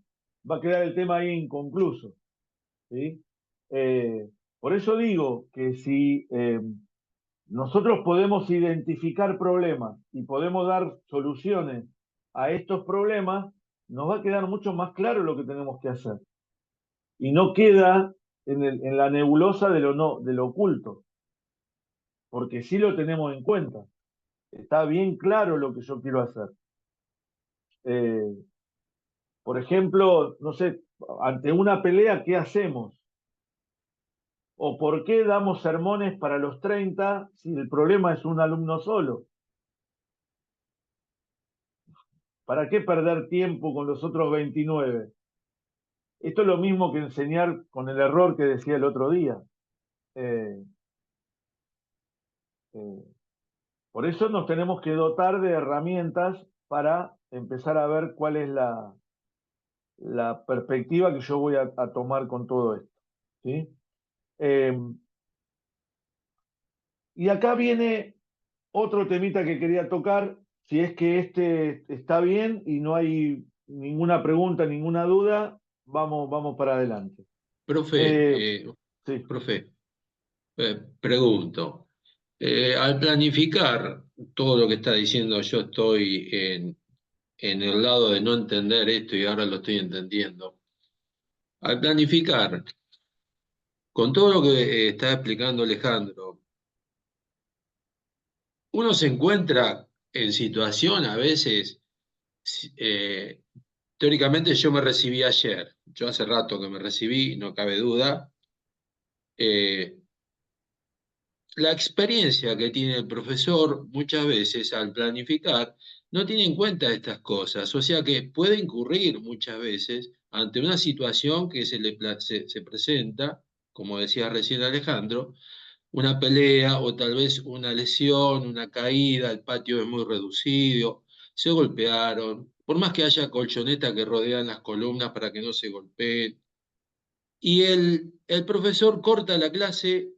va a quedar el tema ahí inconcluso. ¿Sí? Por eso digo que si nosotros podemos identificar problemas y podemos dar soluciones a estos problemas, nos va a quedar mucho más claro lo que tenemos que hacer. Y no queda en la nebulosa de lo oculto, porque sí lo tenemos en cuenta. Está bien claro lo que yo quiero hacer. Por ejemplo, no sé, ante una pelea, ¿qué hacemos? ¿O por qué damos sermones para los 30 si el problema es un alumno solo? ¿Para qué perder tiempo con los otros 29? Esto es lo mismo que enseñar con el error que decía el otro día. Eh, eh, por eso nos tenemos que dotar de herramientas para empezar a ver cuál es la perspectiva que yo voy a tomar con todo esto. ¿Sí? Y acá viene otro temita que quería tocar, si es que este está bien y no hay ninguna pregunta, ninguna duda, vamos para adelante. Profe, Sí. profe, pregunto, al planificar todo lo que está diciendo, yo estoy en el lado de no entender esto y ahora lo estoy entendiendo. Al planificar, con todo lo que está explicando Alejandro, uno se encuentra en situación a veces, eh, teóricamente yo me recibí ayer, yo hace rato que me recibí, no cabe duda. eh, La experiencia que tiene el profesor muchas veces al planificar no tiene en cuenta estas cosas, o sea que puede incurrir muchas veces ante una situación que se presenta, como decía recién Alejandro, una pelea o tal vez una lesión, una caída, el patio es muy reducido, se golpearon, por más que haya colchoneta que rodean las columnas para que no se golpeen, y el profesor corta la clase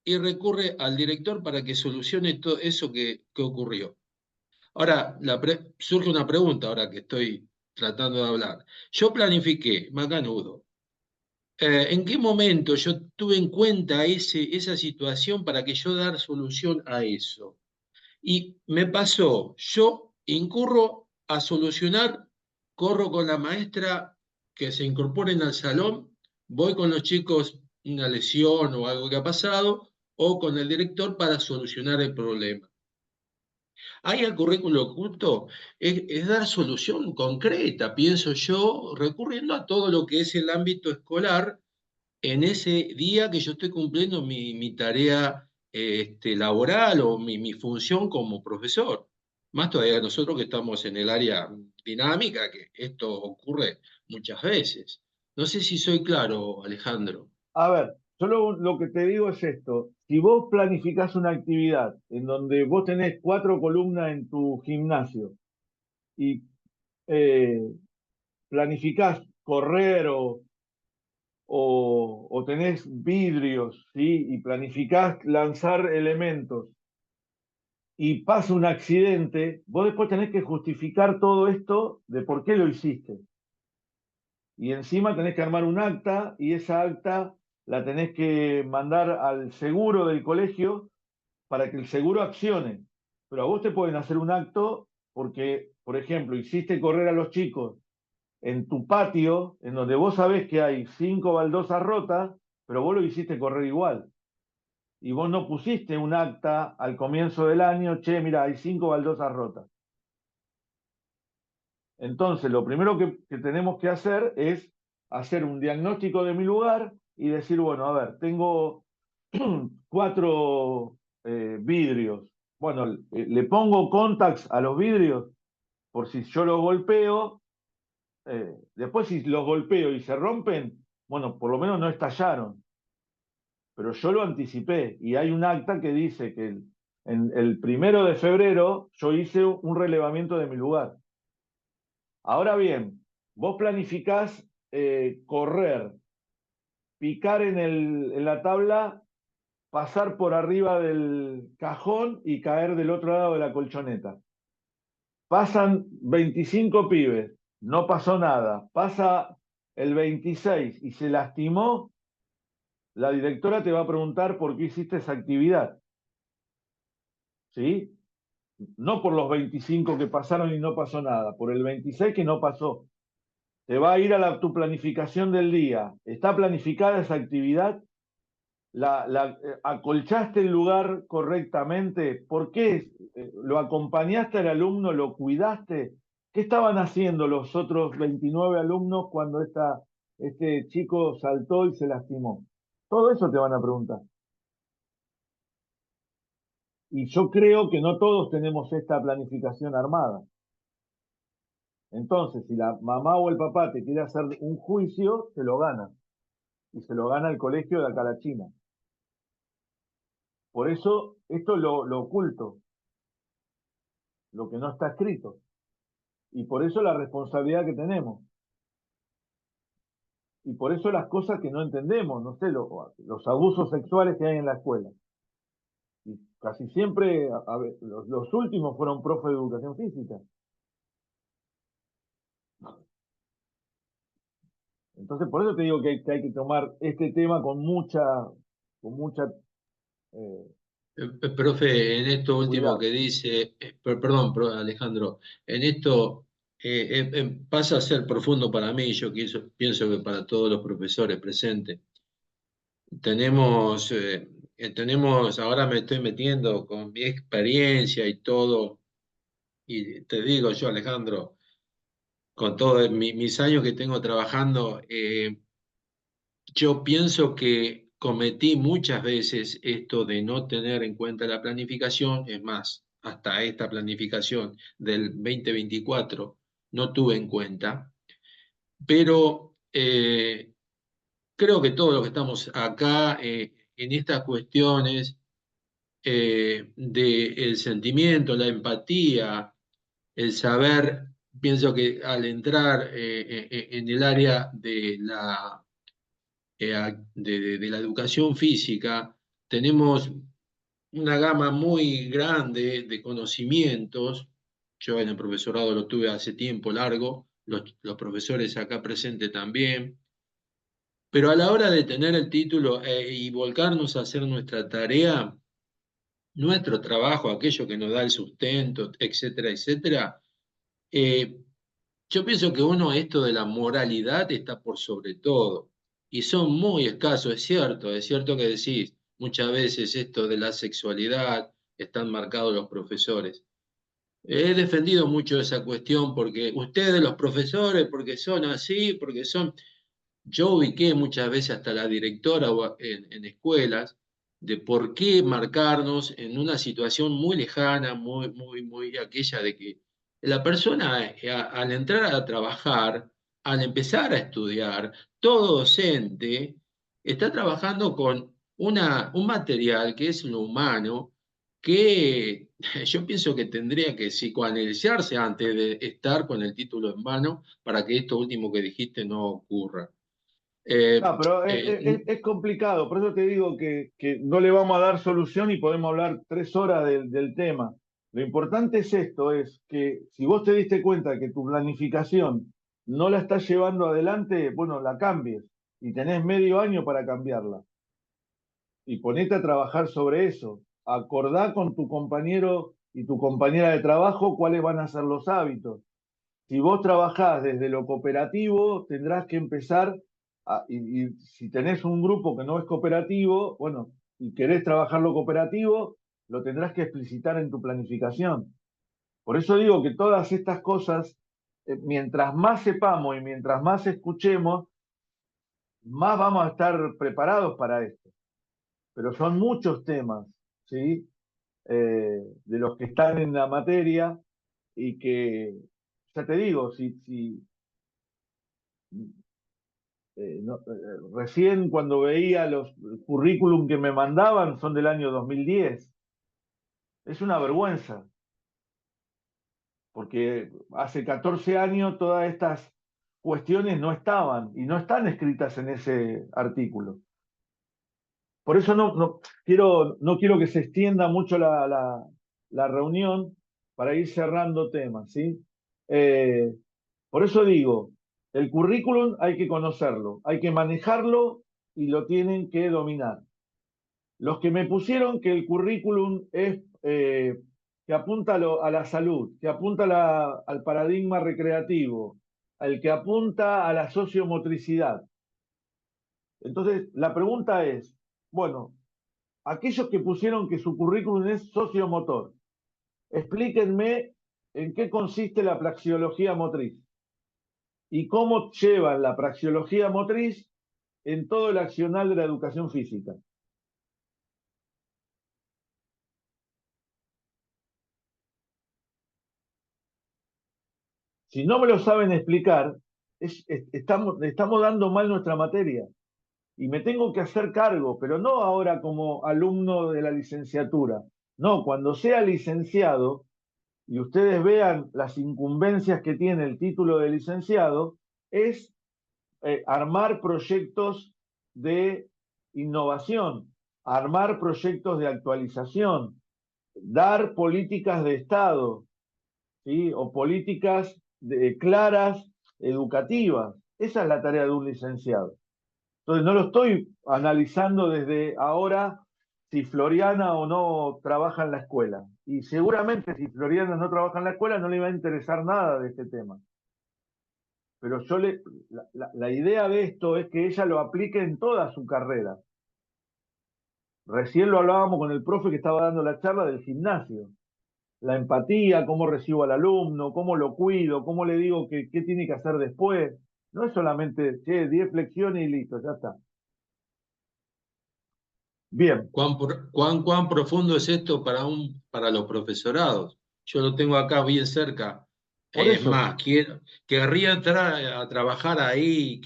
y recurre al director para que solucione todo eso que ocurrió. Ahora, surge una pregunta ahora que estoy tratando de hablar. Yo planifiqué, macanudo. ¿En qué momento yo tuve en cuenta esa situación para que yo dar solución a eso? Y me pasó, yo incurro a solucionar, corro con la maestra que se incorporen al salón, voy con los chicos una lesión o algo que ha pasado, o con el director para solucionar el problema. Ahí el currículo oculto es dar solución concreta, pienso yo, recurriendo a todo lo que es el ámbito escolar en ese día que yo estoy cumpliendo mi tarea laboral o mi función como profesor. Más todavía nosotros que estamos en el área dinámica, que esto ocurre muchas veces. No sé si soy claro, Alejandro. A ver, yo lo que te digo es esto. Si vos planificás una actividad en donde vos tenés 4 columnas en tu gimnasio y eh, planificás correr o tenés vidrios, ¿sí? Y planificás lanzar elementos y pasa un accidente, vos después tenés que justificar todo esto de por qué lo hiciste. Y encima tenés que armar un acta y esa acta la tenés que mandar al seguro del colegio para que el seguro accione. Pero a vos te pueden hacer un acto porque, por ejemplo, hiciste correr a los chicos en tu patio, en donde vos sabés que hay 5 baldosas rotas, pero vos lo hiciste correr igual. Y vos no pusiste un acta al comienzo del año, che, mira, hay 5 baldosas rotas. Entonces, lo primero que tenemos que hacer es hacer un diagnóstico de mi lugar y decir, bueno, a ver, tengo 4 vidrios. Bueno, le pongo contacts a los vidrios por si yo los golpeo. Después, si los golpeo y se rompen, bueno, por lo menos no estallaron. Pero yo lo anticipé y hay un acta que dice que en el 1 de febrero yo hice un relevamiento de mi lugar. Ahora bien, vos planificás correr, picar en la tabla, pasar por arriba del cajón y caer del otro lado de la colchoneta. Pasan 25 pibes, no pasó nada. Pasa el 26 y se lastimó, la directora te va a preguntar por qué hiciste esa actividad. ¿sí? No por los 25 que pasaron y no pasó nada, por el 26 que no pasó. Te va a ir a tu planificación del día. ¿Está planificada esa actividad? ¿Acolchaste el lugar correctamente? ¿Por qué lo acompañaste al alumno? ¿Lo cuidaste? ¿Qué estaban haciendo los otros 29 alumnos cuando este chico saltó y se lastimó? Todo eso te van a preguntar. Y yo creo que no todos tenemos esta planificación armada. Entonces, si la mamá o el papá te quiere hacer un juicio, se lo gana. Y se lo gana el colegio de acá a la China. Por eso, esto es lo oculto, lo que no está escrito. Y por eso la responsabilidad que tenemos. Y por eso las cosas que no entendemos, no sé, los abusos sexuales que hay en la escuela. Y casi siempre, los últimos fueron profes de educación física. Entonces, por eso te digo que hay que tomar este tema con mucha Profe, en esto último cuidado. que dice, perdón, Alejandro, en esto pasa a ser profundo para mí, yo pienso que para todos los profesores presentes. Tenemos, ahora me estoy metiendo con mi experiencia y todo, y te digo yo, Alejandro, con todos mis años que tengo trabajando, yo pienso que cometí muchas veces esto de no tener en cuenta la planificación, es más, hasta esta planificación del 2024 no tuve en cuenta, pero creo que todos los que estamos acá en estas cuestiones del sentimiento, la empatía, el saber, pienso que al entrar en el área de de la educación física, tenemos una gama muy grande de conocimientos. Yo en el profesorado lo tuve hace tiempo largo, los profesores acá presentes también, pero a la hora de tener el título y volcarnos a hacer nuestra tarea, nuestro trabajo, aquello que nos da el sustento, etcétera, etcétera, eh, yo pienso que esto de la moralidad está por sobre todo, y son muy escasos, es cierto que decís, muchas veces esto de la sexualidad están marcados los profesores. He defendido mucho esa cuestión porque ustedes, los profesores, porque son así, porque son... Yo ubiqué muchas veces hasta la directora en escuelas de por qué marcarnos en una situación muy lejana, muy aquella de que la persona al entrar a trabajar, al empezar a estudiar, todo docente está trabajando con un material que es lo humano, que yo pienso que tendría que psicoanalizarse antes de estar con el título en mano para que esto último que dijiste no ocurra. No, pero es complicado, por eso te digo que no le vamos a dar solución y podemos hablar 3 horas del tema. Lo importante es esto, es que si vos te diste cuenta que tu planificación no la estás llevando adelante, bueno, la cambies y tenés medio año para cambiarla. Y ponete a trabajar sobre eso. Acordá con tu compañero y tu compañera de trabajo cuáles van a ser los hábitos. Si vos trabajás desde lo cooperativo, tendrás que empezar, y si tenés un grupo que no es cooperativo, bueno, y querés trabajar lo cooperativo, lo tendrás que explicitar en tu planificación. Por eso digo que todas estas cosas, mientras más sepamos y mientras más escuchemos, más vamos a estar preparados para esto. Pero son muchos temas, ¿sí? De los que están en la materia y que, ya te digo, si recién cuando veía los currículum que me mandaban son del año 2010. Es una vergüenza, porque hace 14 años todas estas cuestiones no estaban y no están escritas en ese artículo. Por eso no quiero que se extienda mucho la reunión para ir cerrando temas, ¿sí? Por eso digo, el currículum hay que conocerlo, hay que manejarlo y lo tienen que dominar. Los que me pusieron que el currículum es que apunta a la salud, que apunta al paradigma recreativo, al que apunta a la sociomotricidad. Entonces, la pregunta es, bueno, aquellos que pusieron que su currículum es sociomotor, explíquenme en qué consiste la praxeología motriz y cómo llevan la praxeología motriz en todo el accional de la educación física. Si no me lo saben explicar, estamos dando mal nuestra materia. Y me tengo que hacer cargo, pero no ahora como alumno de la licenciatura. No, cuando sea licenciado y ustedes vean las incumbencias que tiene el título de licenciado, es armar proyectos de innovación, armar proyectos de actualización, dar políticas de Estado, ¿sí? O políticas claras, educativas. Esa es la tarea de un licenciado. Entonces no lo estoy analizando desde ahora si Floriana o no trabaja en la escuela. Y seguramente si Floriana no trabaja en la escuela no le va a interesar nada de este tema. Pero la idea de esto es que ella lo aplique en toda su carrera. Recién lo hablábamos con el profe que estaba dando la charla del gimnasio. La empatía, cómo recibo al alumno, cómo lo cuido, cómo le digo qué tiene que hacer después. No es solamente, 10 flexiones y listo, ya está. Bien. ¿Cuán profundo es esto para los profesorados? Yo lo tengo acá bien cerca. Por Es eso. más, querría entrar a trabajar ahí,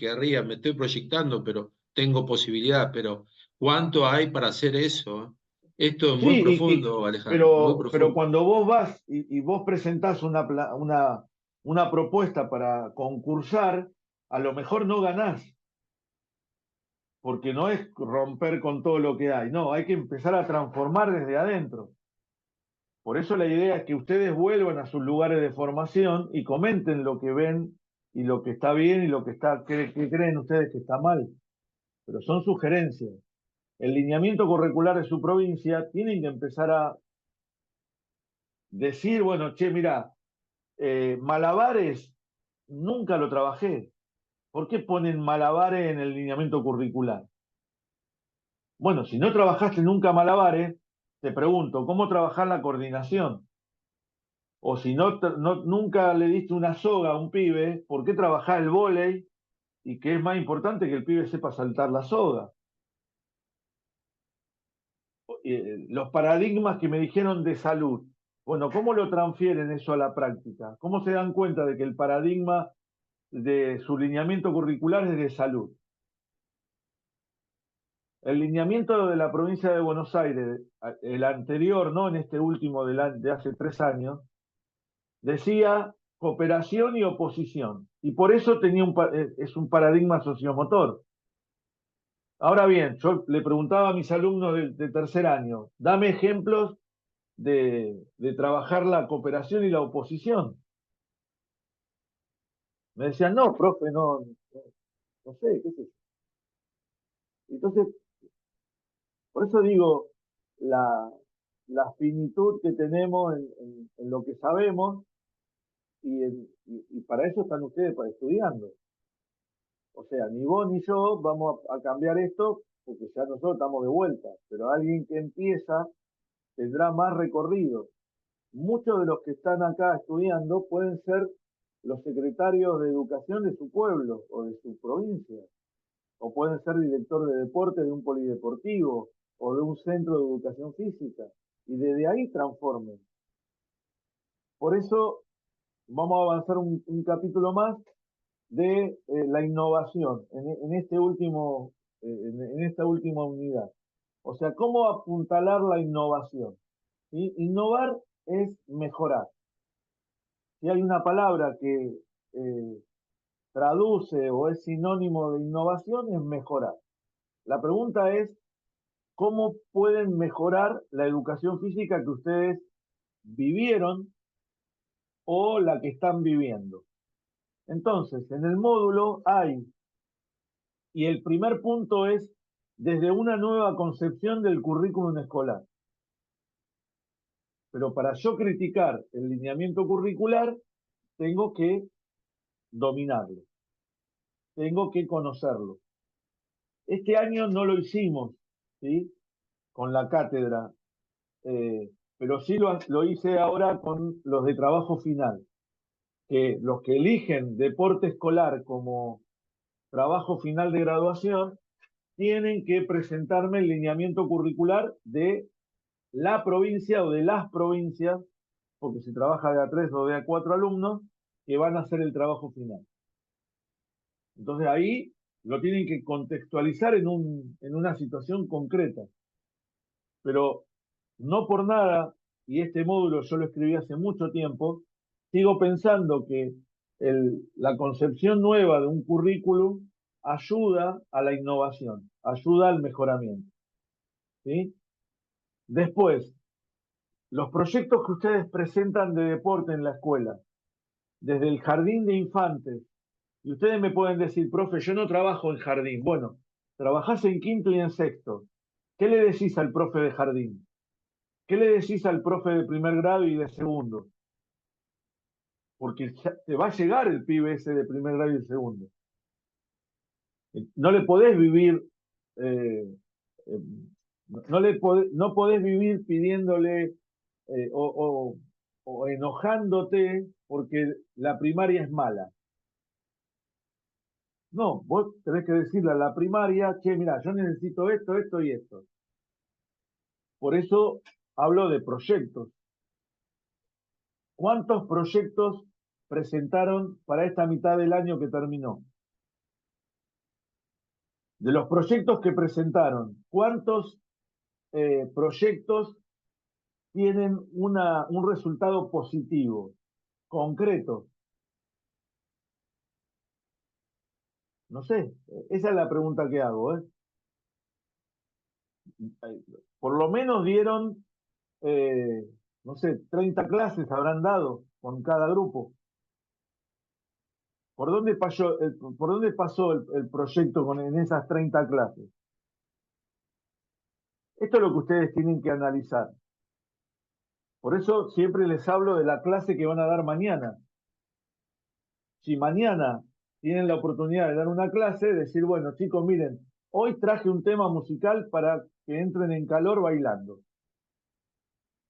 me estoy proyectando, pero tengo posibilidad, pero ¿cuánto hay para hacer eso? Esto es muy Sí, profundo, Alejandro, muy pero profundo. cuando vos vas y vos presentás una propuesta para concursar, a lo mejor no ganás, porque no es romper con todo lo que hay, no, hay que empezar a transformar desde adentro. Por eso la idea es que ustedes vuelvan a sus lugares de formación y comenten lo que ven y lo que está bien y lo que que creen ustedes que está mal. Pero son sugerencias. El lineamiento curricular de su provincia tienen que empezar a decir, bueno, che, mira, malabares nunca lo trabajé. ¿Por qué ponen malabares en el lineamiento curricular? Bueno, si no trabajaste nunca malabares, te pregunto, ¿cómo trabajar la coordinación? O si nunca le diste una soga a un pibe, ¿por qué trabajar el vóley? Y que es más importante que el pibe sepa saltar la soga. Los paradigmas que me dijeron de salud. Bueno, ¿cómo lo transfieren eso a la práctica? ¿Cómo se dan cuenta de que el paradigma de su lineamiento curricular es de salud? El lineamiento de la provincia de Buenos Aires, el anterior, no en este último de hace 3 años, decía cooperación y oposición. Y por eso es un paradigma sociomotor. Ahora bien, yo le preguntaba a mis alumnos de tercer año, dame ejemplos de trabajar la cooperación y la oposición. Me decían, no, profe, no sé, qué sé yo. Entonces, por eso digo, la finitud que tenemos en lo que sabemos y para eso están ustedes estudiando. O sea, ni vos ni yo vamos a cambiar esto porque ya nosotros estamos de vuelta, pero alguien que empieza tendrá más recorrido. Muchos de los que están acá estudiando pueden ser los secretarios de educación de su pueblo o de su provincia, o pueden ser director de deporte de un polideportivo o de un centro de educación física, y desde ahí transformen. Por eso vamos a avanzar un capítulo más de la innovación en esta última unidad. O sea, cómo apuntalar la innovación. ¿Sí? Innovar es mejorar. Si hay una palabra que traduce o es sinónimo de innovación, es mejorar. La pregunta es, ¿cómo pueden mejorar la educación física que ustedes vivieron o la que están viviendo? Entonces, en el módulo hay, y el primer punto es desde una nueva concepción del currículum escolar. Pero para yo criticar el lineamiento curricular, tengo que dominarlo, tengo que conocerlo. Este año no lo hicimos, ¿sí? Con la cátedra, pero sí lo hice ahora con los de trabajo final, que los que eligen deporte escolar como trabajo final de graduación, tienen que presentarme el lineamiento curricular de la provincia o de las provincias, porque se trabaja de A3 o de A4 alumnos, que van a hacer el trabajo final. Entonces ahí lo tienen que contextualizar en una situación concreta. Pero no por nada, y este módulo yo lo escribí hace mucho tiempo, sigo pensando que la concepción nueva de un currículum ayuda a la innovación, ayuda al mejoramiento. ¿Sí? Después, los proyectos que ustedes presentan de deporte en la escuela, desde el jardín de infantes, y ustedes me pueden decir, profe, yo no trabajo en jardín. Bueno, trabajás en quinto y en sexto. ¿Qué le decís al profe de jardín? ¿Qué le decís al profe de primer grado y de segundo? Porque te va a llegar el pibe ese de primer grado y de segundo. No le podés vivir, eh, eh, no podés vivir pidiéndole o enojándote porque la primaria es mala. No, vos tenés que decirle a la primaria, che, mira, yo necesito esto, esto y esto. Por eso hablo de proyectos. ¿Cuántos proyectos presentaron para esta mitad del año que terminó? De los proyectos que presentaron, ¿cuántos proyectos tienen un resultado positivo, concreto? No sé, esa es la pregunta que hago, ¿eh? Por lo menos dieron, no sé, 30 clases habrán dado con cada grupo. ¿Por dónde pasó el proyecto en esas 30 clases? Esto es lo que ustedes tienen que analizar. Por eso siempre les hablo de la clase que van a dar mañana. Si mañana tienen la oportunidad de dar una clase, decir, bueno, chicos, miren, hoy traje un tema musical para que entren en calor bailando.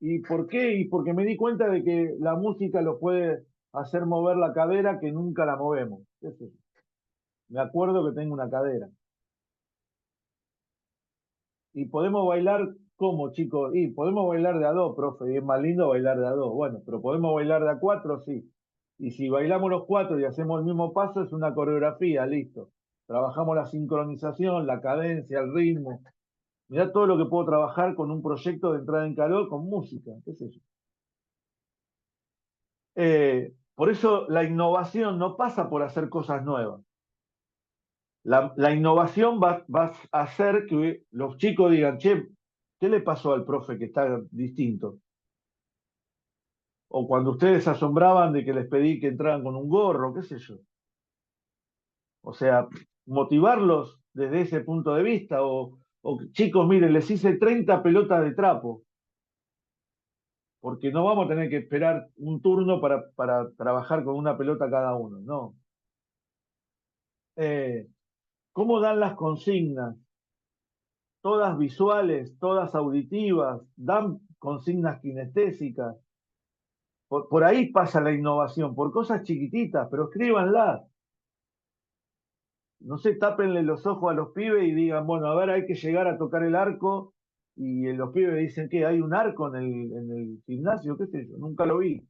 ¿Y por qué? Y porque me di cuenta de que la música los puede hacer mover la cadera que nunca la movemos. ¿Qué es eso? Me acuerdo que tengo una cadera. Y podemos bailar, ¿cómo, chicos? Y podemos bailar de a dos, profe, y es más lindo bailar de a dos. Bueno, pero podemos bailar de a cuatro, sí. Y si bailamos los cuatro y hacemos el mismo paso, es una coreografía, listo. Trabajamos la sincronización, la cadencia, el ritmo. Mirá todo lo que puedo trabajar con un proyecto de entrada en calor con música, qué sé yo. Por eso la innovación no pasa por hacer cosas nuevas. La innovación va a hacer que los chicos digan, che, ¿qué le pasó al profe que está distinto? O cuando ustedes se asombraban de que les pedí que entraran con un gorro, qué sé yo. O sea, motivarlos desde ese punto de vista. O chicos, miren, les hice 30 pelotas de trapo. Porque no vamos a tener que esperar un turno para trabajar con una pelota cada uno, no. ¿Cómo dan las consignas? Todas visuales, todas auditivas, dan consignas kinestésicas. Por ahí pasa la innovación, por cosas chiquititas, pero escríbanlas. No sé, tápenle los ojos a los pibes y digan, bueno, a ver, hay que llegar a tocar el arco. Y los pibes dicen que hay un arco en el gimnasio, qué sé yo, nunca lo vi.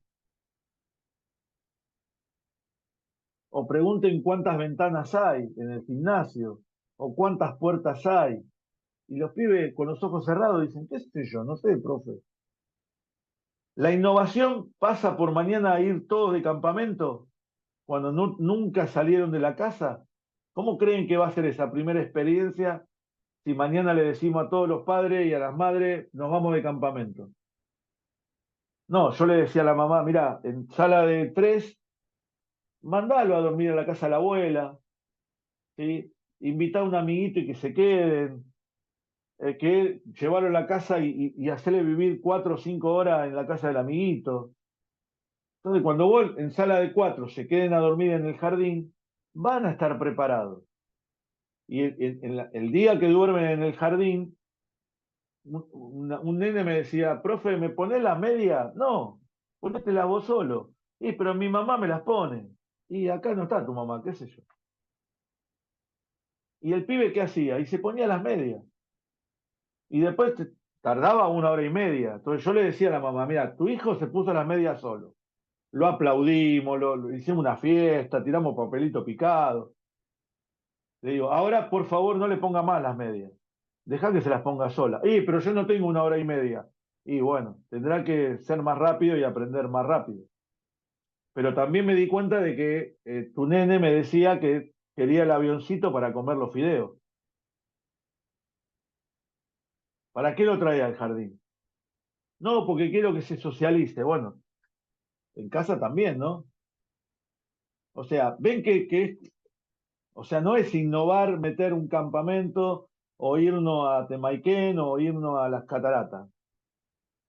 O pregunten cuántas ventanas hay en el gimnasio, o cuántas puertas hay. Y los pibes con los ojos cerrados dicen, qué sé yo, no sé, profe. La innovación pasa por mañana a ir todos de campamento cuando nunca salieron de la casa. ¿Cómo creen que va a ser esa primera experiencia si mañana le decimos a todos los padres y a las madres, nos vamos de campamento? No, yo le decía a la mamá, mira, en sala de 3, mandalo a dormir a la casa de la abuela, ¿sí? Invita a un amiguito y que se queden. que llevarlo a la casa y hacerle vivir 4 o 5 horas en la casa del amiguito. Entonces, cuando vos en sala de 4 se queden a dormir en el jardín, van a estar preparados. Y el día que duermen en el jardín, un nene me decía, profe, ¿me ponés las medias? No, ponételas vos solo. Y pero mi mamá me las pone. Y acá no está tu mamá, qué sé yo. ¿Y el pibe qué hacía? Y se ponía las medias. Y después tardaba 1 hora y media. Entonces yo le decía a la mamá, mira, tu hijo se puso las medias solo. Lo aplaudimos, lo hicimos una fiesta, tiramos papelito picado. Le digo, ahora por favor no le ponga más las medias. Deja que se las ponga sola. Pero yo no tengo 1 hora y media. Y bueno, tendrá que ser más rápido y aprender más rápido. Pero también me di cuenta de que tu nene me decía que quería el avioncito para comer los fideos. ¿Para qué lo trae al jardín? No, porque quiero que se socialice. Bueno, en casa también, ¿no? O sea, ven o sea, no es innovar meter un campamento o irnos a Temaiken o irnos a las cataratas.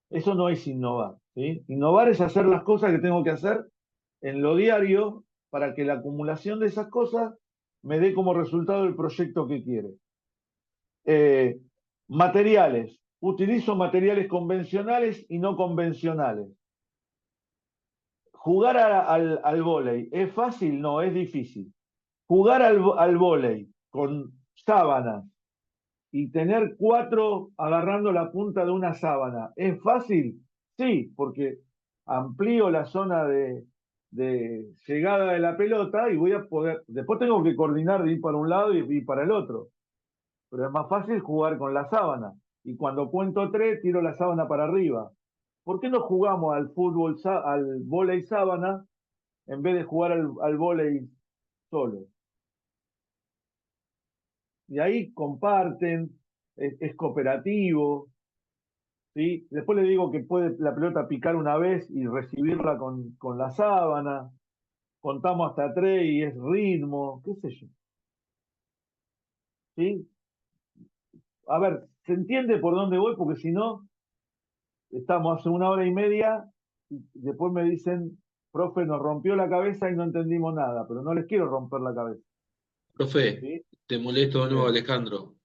Eso no es innovar, ¿sí? Innovar es hacer las cosas que tengo que hacer en lo diario para que la acumulación de esas cosas me dé como resultado el proyecto que quiere. Materiales. Utilizo materiales convencionales y no convencionales. Jugar al vóley, ¿es fácil? No, es difícil. Jugar al vóley con sábanas y tener 4 agarrando la punta de una sábana, ¿es fácil? Sí, porque amplío la zona de llegada de la pelota y voy a poder, después tengo que coordinar de ir para un lado y ir para el otro, pero es más fácil jugar con la sábana. Y cuando cuento 3, tiro la sábana para arriba. ¿Por qué no jugamos al fútbol, al vóley sábana, en vez de jugar al vóley solo? Y ahí comparten, es cooperativo, ¿sí? Después le digo que puede la pelota picar una vez y recibirla con la sábana. Contamos hasta 3 y es ritmo, qué sé yo. ¿Sí? A ver, ¿se entiende por dónde voy? Porque si no, estamos hace 1 hora y media y después me dicen, profe, nos rompió la cabeza y no entendimos nada, pero no les quiero romper la cabeza. Profe, ¿Sí? te molesto de nuevo, Sí. Alejandro.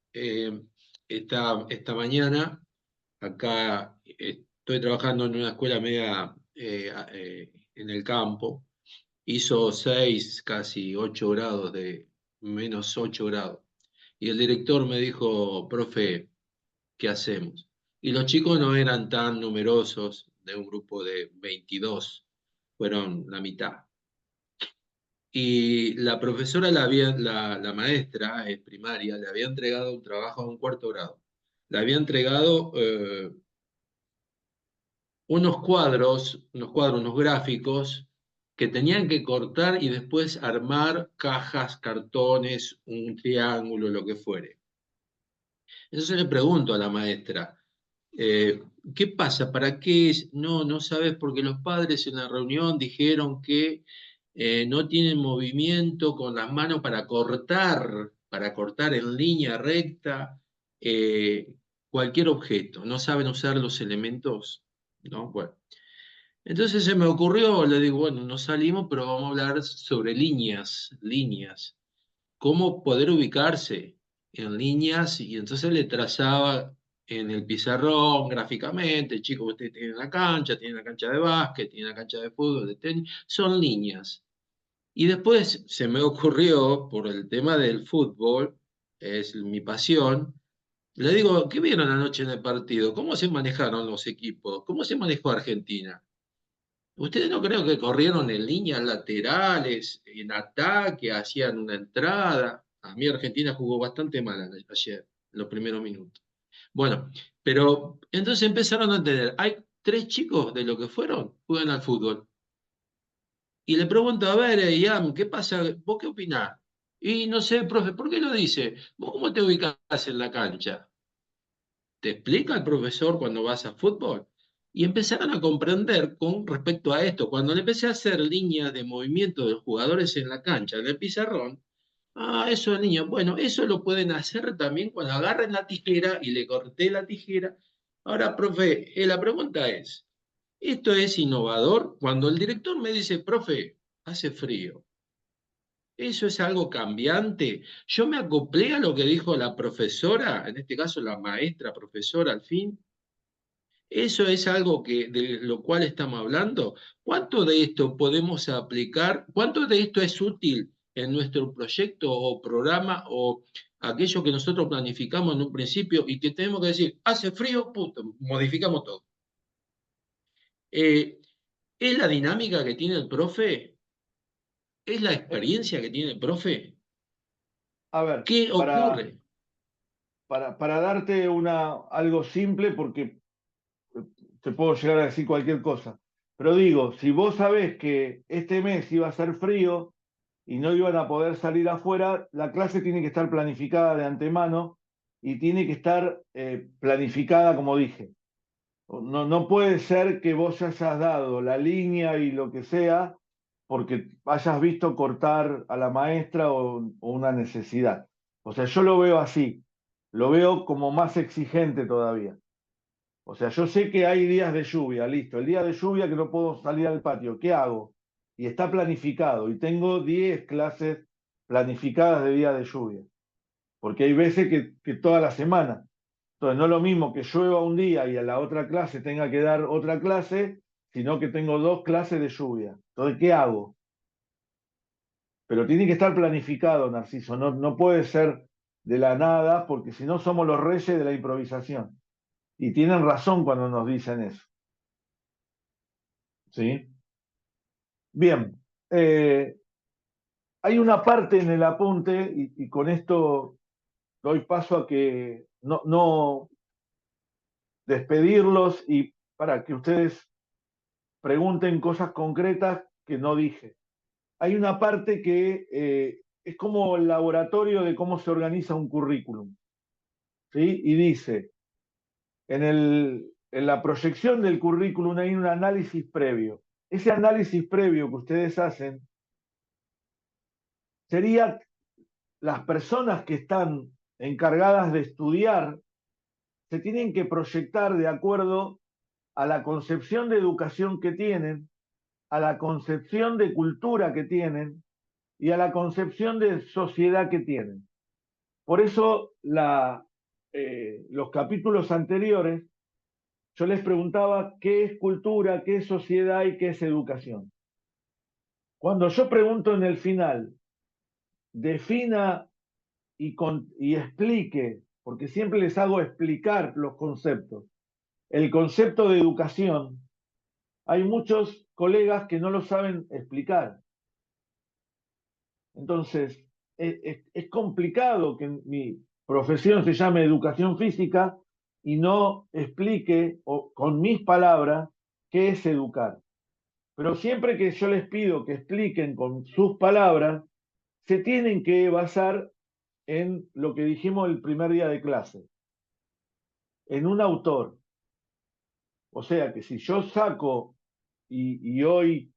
Esta mañana, acá estoy trabajando en una escuela media en el campo. Hizo 6, casi 8 grados de menos 8 grados. Y el director me dijo, profe, ¿qué hacemos? Y los chicos no eran tan numerosos, de un grupo de 22, fueron la mitad. Y la profesora, la maestra primaria, le había entregado un trabajo a un 4.º grado. Le había entregado unos gráficos que tenían que cortar y después armar cajas, cartones, un triángulo, lo que fuere. Entonces le pregunto a la maestra, ¿qué pasa? ¿Para qué es? No, no sabes, porque los padres en la reunión dijeron que no tienen movimiento con las manos para cortar en línea recta cualquier objeto. No saben usar los elementos, ¿no? Bueno. Entonces se me ocurrió, le digo, bueno, no salimos, pero vamos a hablar sobre líneas, cómo poder ubicarse en líneas, y entonces le trazaba en el pizarrón gráficamente, chicos, usted tiene una cancha de básquet, tiene una cancha de fútbol, de tenis, son líneas. Y después se me ocurrió, por el tema del fútbol, es mi pasión, le digo, ¿qué vieron anoche en el partido? ¿Cómo se manejaron los equipos? ¿Cómo se manejó Argentina? ¿Ustedes no creo que corrieron en líneas laterales, en ataque, hacían una entrada? A mí Argentina jugó bastante mal ayer, en los primeros minutos. Bueno, pero entonces empezaron a entender, hay 3 chicos de lo que fueron, juegan al fútbol. Y le pregunto, a ver, Ian, ¿qué pasa? ¿Vos qué opinás? Y no sé, profe, ¿por qué lo dice? ¿Vos cómo te ubicás en la cancha? ¿Te explica el profesor cuando vas a fútbol? Y empezaron a comprender con respecto a esto. Cuando le empecé a hacer líneas de movimiento de los jugadores en la cancha, en el pizarrón, Ah, eso, niño. Bueno, eso lo pueden hacer también cuando agarren la tijera y le corté la tijera. Ahora, profe, la pregunta es, ¿esto es innovador? Cuando el director me dice, profe, hace frío, ¿eso es algo cambiante? Yo me acoplé a lo que dijo la profesora, en este caso la maestra profesora al fin. ¿Eso es algo de lo cual estamos hablando? ¿Cuánto de esto podemos aplicar? ¿Cuánto de esto es útil en nuestro proyecto o programa o aquello que nosotros planificamos en un principio y que tenemos que decir, hace frío, punto, modificamos todo? Eh, ¿Es la dinámica que tiene el profe? ¿Es la Eh, experiencia que tiene el profe? A ver, ¿Qué ocurre? para darte algo simple, porque te puedo llegar a decir cualquier cosa, pero digo, si vos sabés que este mes iba a ser frío y no iban a poder salir afuera, la clase tiene que estar planificada de antemano y tiene que estar planificada, como dije. No, no puede ser que vos hayas dado la línea y lo que sea porque hayas visto cortar a la maestra o una necesidad. O sea, yo lo veo así, lo veo como más exigente todavía. O sea, yo sé que hay días de lluvia, listo. El día de lluvia que no puedo salir al patio, ¿qué hago? Y está planificado y tengo 10 clases planificadas de día de lluvia, porque hay veces que toda la semana. Entonces, no es lo mismo que llueva un día y a la otra clase tenga que dar otra clase, sino que tengo 2 clases de lluvia. Entonces, ¿qué hago? Pero tiene que estar planificado, Narciso. No, no puede ser de la nada, porque si no somos los reyes de la improvisación. Y tienen razón cuando nos dicen eso. ¿Sí? Bien. Hay una parte en el apunte, y con esto doy paso a que no despedirlos y para que ustedes pregunten cosas concretas que no dije. Hay una parte que es como el laboratorio de cómo se organiza un currículum, ¿sí? Y dice, en la proyección del currículum hay un análisis previo. Ese análisis previo que ustedes hacen sería las personas que están encargadas de estudiar, se tienen que proyectar de acuerdo a la concepción de educación que tienen, a la concepción de cultura que tienen y a la concepción de sociedad que tienen. Por eso los capítulos anteriores yo les preguntaba qué es cultura, qué es sociedad y qué es educación. Cuando yo pregunto en el final, defina y explique, porque siempre les hago explicar los conceptos, el concepto de educación, hay muchos colegas que no lo saben explicar. Entonces, es complicado que mi profesión se llame educación física y no explique con mis palabras qué es educar. Pero siempre que yo les pido que expliquen con sus palabras, se tienen que basar en lo que dijimos el primer día de clase, en un autor. O sea que si yo saco, y hoy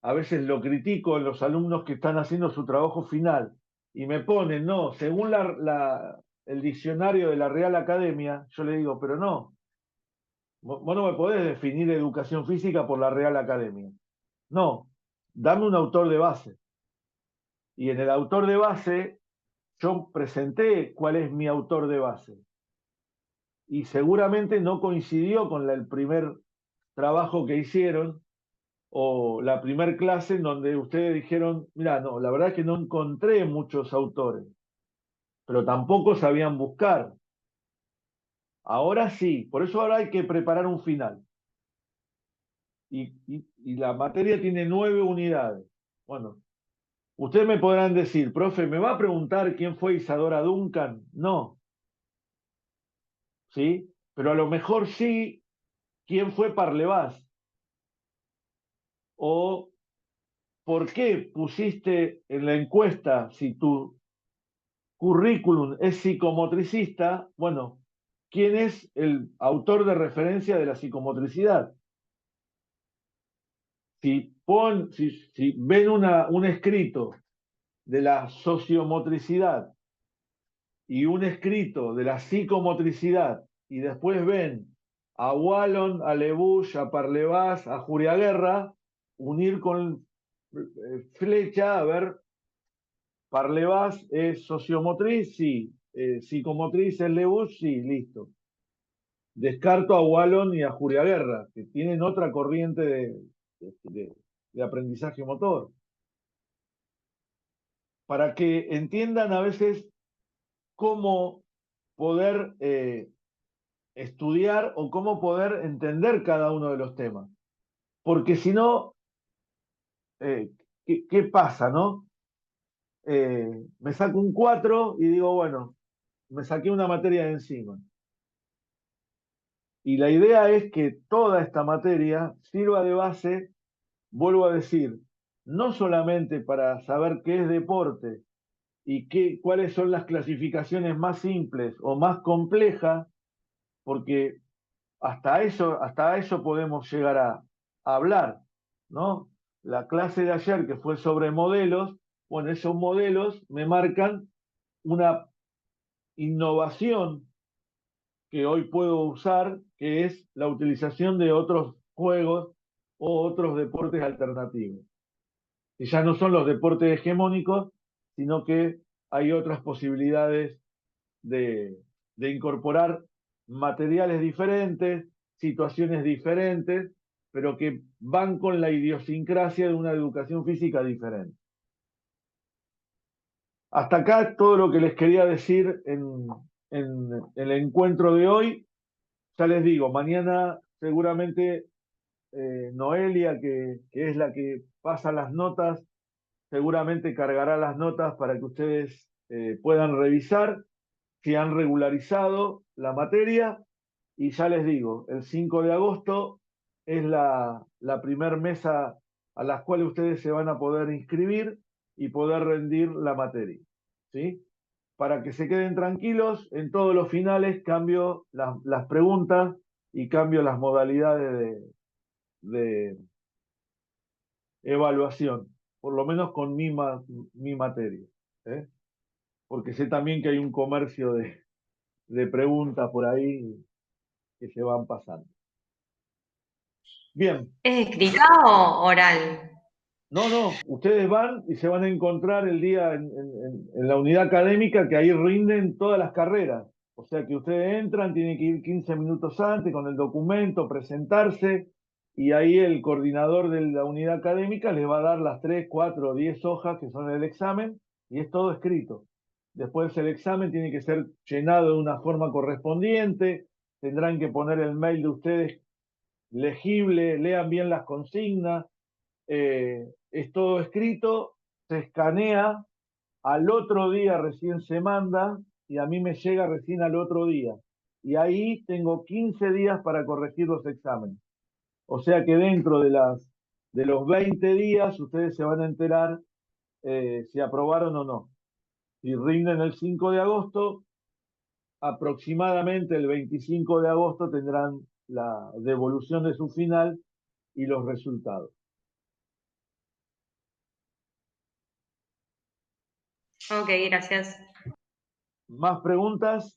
a veces lo critico en los alumnos que están haciendo su trabajo final, y me ponen, no, según el diccionario de la Real Academia, yo le digo, pero no, vos no me podés definir educación física por la Real Academia. No, dame un autor de base. Y en el autor de base, yo presenté cuál es mi autor de base. Y seguramente no coincidió con el primer trabajo que hicieron o la primer clase en donde ustedes dijeron, mira, no, la verdad es que no encontré muchos autores, pero tampoco sabían buscar. Ahora sí, por eso ahora hay que preparar un final. Y la materia tiene 9 unidades. Bueno, ustedes me podrán decir, profe, ¿me va a preguntar quién fue Isadora Duncan? No, ¿sí? Pero a lo mejor sí, quién fue Parlevás. O por qué pusiste en la encuesta, si tu currículum es psicomotricista, bueno, ¿quién es el autor de referencia de la psicomotricidad? Si ven un escrito de la sociomotricidad y un escrito de la psicomotricidad, y después ven a Wallon, a Lebush, a Parlevás, a Juriaguerra, unir con flecha, a ver, Parlevás es sociomotriz, sí, psicomotriz es Lebush, sí, listo. Descarto a Wallon y a Juriaguerra, que tienen otra corriente de aprendizaje motor. Para que entiendan a veces cómo poder estudiar o cómo poder entender cada uno de los temas. Porque si no, ¿qué pasa, no? Me saco un 4 y digo, bueno, me saqué una materia de encima. Y la idea es que toda esta materia sirva de base, vuelvo a decir, no solamente para saber qué es deporte y cuáles son las clasificaciones más simples o más complejas, porque hasta eso podemos llegar a hablar, ¿no? La clase de ayer que fue sobre modelos, bueno, esos modelos me marcan una innovación que hoy puedo usar, que es la utilización de otros juegos o otros deportes alternativos, que ya no son los deportes hegemónicos, sino que hay otras posibilidades de, de incorporar materiales diferentes, situaciones diferentes, pero que van con la idiosincrasia de una educación física diferente. Hasta acá todo lo que les quería decir en el encuentro de hoy. Ya les digo, mañana seguramente Noelia, que es la que pasa las notas, seguramente cargará las notas para que ustedes puedan revisar si han regularizado la materia. Y ya les digo, el 5 de agosto es la primer mesa a la cual ustedes se van a poder inscribir y poder rendir la materia, ¿sí? Para que se queden tranquilos, en todos los finales cambio las preguntas y cambio las modalidades de evaluación, por lo menos con mi materia, ¿eh? Porque sé también que hay un comercio de preguntas por ahí que se van pasando. Bien. ¿Es escrita o oral? No, ustedes van y se van a encontrar el día en la unidad académica, que ahí rinden todas las carreras. O sea que ustedes entran, tienen que ir 15 minutos antes con el documento, presentarse, y ahí el coordinador de la unidad académica les va a dar las 3, 4 o 10 hojas que son el examen, y es todo escrito. Después el examen tiene que ser llenado de una forma correspondiente, tendrán que poner el mail de ustedes legible, lean bien las consignas. Es todo escrito, se escanea, al otro día recién se manda y a mí me llega recién al otro día. Y ahí tengo 15 días para corregir los exámenes. O sea que dentro de los 20 días ustedes se van a enterar si aprobaron o no. Si rinden el 5 de agosto, aproximadamente el 25 de agosto tendrán la devolución de su final y los resultados. Ok, gracias. ¿Más preguntas?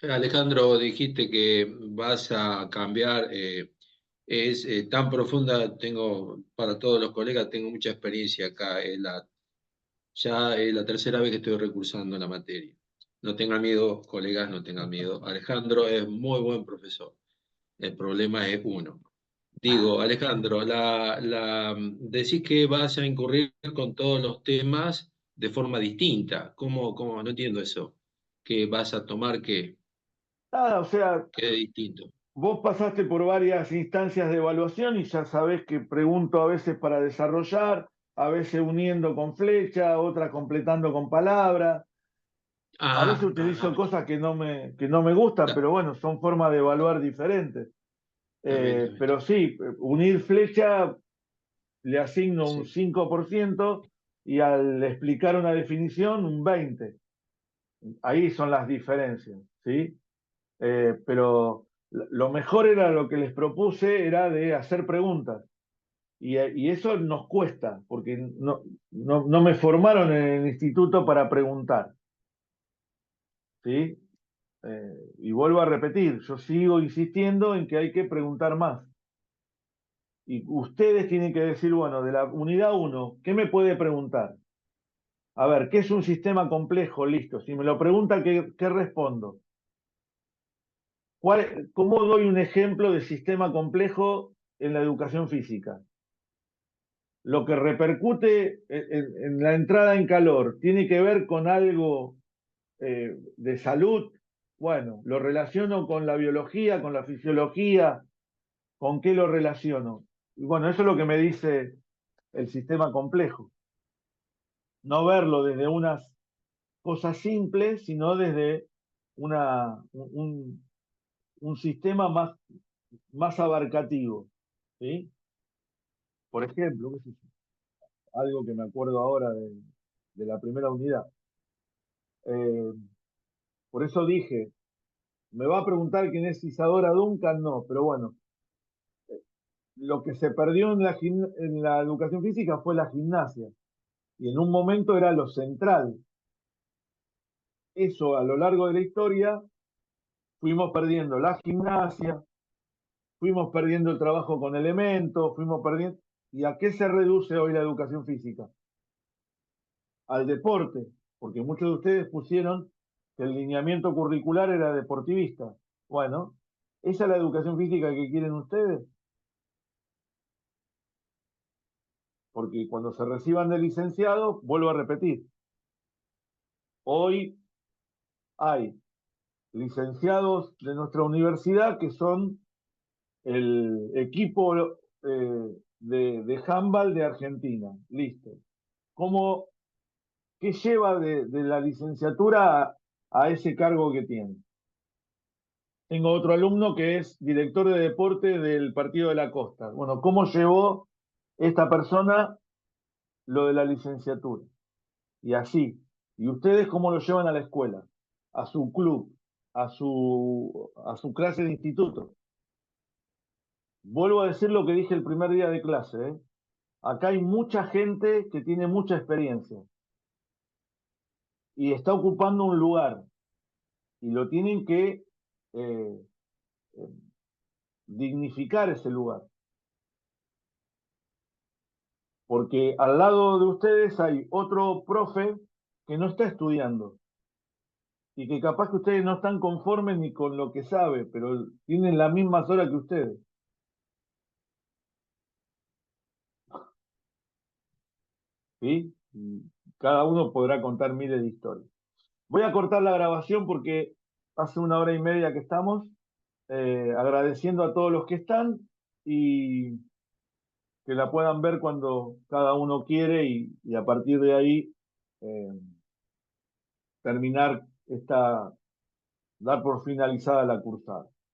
Alejandro, dijiste que vas a cambiar, es tan profunda, tengo, para todos los colegas, tengo mucha experiencia acá, ya es la tercera vez que estoy recursando la materia. No tengan miedo, colegas, no tengan miedo. Alejandro es muy buen profesor. El problema es uno. Digo, Alejandro, decís que vas a incurrir con todos los temas de forma distinta. ¿Cómo? No entiendo eso. ¿Que vas a tomar qué? Nada, o sea, ¿Qué de distinto? vos pasaste por varias instancias de evaluación y ya sabés que pregunto a veces para desarrollar, a veces uniendo con flecha, otras completando con palabras. A veces utilizo cosas que no me gustan, pero bueno, son formas de evaluar diferentes. Pero sí, unir flecha le asigno un 5% y al explicar una definición un 20%. Ahí son las diferencias, ¿sí? Pero Lo mejor era lo que les propuse, era de hacer preguntas. Y eso nos cuesta, porque no me formaron en el instituto para preguntar. ¿Sí? Y vuelvo a repetir, yo sigo insistiendo en que hay que preguntar más. Y ustedes tienen que decir, bueno, de la unidad 1, ¿qué me puede preguntar? A ver, ¿qué es un sistema complejo? Listo. Si me lo pregunta, ¿qué respondo? ¿Cómo doy un ejemplo de sistema complejo en la educación física? Lo que repercute en la entrada en calor, ¿tiene que ver con algo de salud? Bueno, lo relaciono con la biología, con la fisiología, ¿con qué lo relaciono? Y bueno, eso es lo que me dice el sistema complejo. No verlo desde unas cosas simples, sino desde un sistema más abarcativo. ¿Sí? Por ejemplo, ¿qué sé yo? Algo que me acuerdo ahora de la primera unidad. Eh, por eso dije, me va a preguntar quién es Isadora Duncan, no, pero bueno, lo que se perdió en la educación física fue la gimnasia, y en un momento era lo central. Eso a lo largo de la historia fuimos perdiendo la gimnasia, fuimos perdiendo el trabajo con elementos, fuimos perdiendo... ¿Y a qué se reduce hoy la educación física? Al deporte, porque muchos de ustedes pusieron que el lineamiento curricular era deportivista. Bueno, ¿esa es la educación física que quieren ustedes? Porque cuando se reciban de licenciados, vuelvo a repetir, hoy hay licenciados de nuestra universidad que son el equipo de handball de Argentina. Listo. ¿Qué lleva de la licenciatura a ese cargo que tiene? Tengo otro alumno que es director de deporte del Partido de la Costa. Bueno, ¿cómo llevó esta persona lo de la licenciatura? Y así. ¿Y ustedes cómo lo llevan a la escuela? A su club, a su clase de instituto. Vuelvo a decir lo que dije el primer día de clase, ¿eh? Acá hay mucha gente que tiene mucha experiencia y está ocupando un lugar y lo tienen que eh, eh, dignificar ese lugar. Porque al lado de ustedes hay otro profe que no está estudiando y que capaz que ustedes no están conformes ni con lo que sabe, pero tienen las mismas horas que ustedes. ¿Sí? Y cada uno podrá contar miles de historias. Voy a cortar la grabación porque hace 1 hora y media que estamos, agradeciendo a todos los que están y que la puedan ver cuando cada uno quiere y a partir de ahí eh, terminar dar por finalizada la cursada.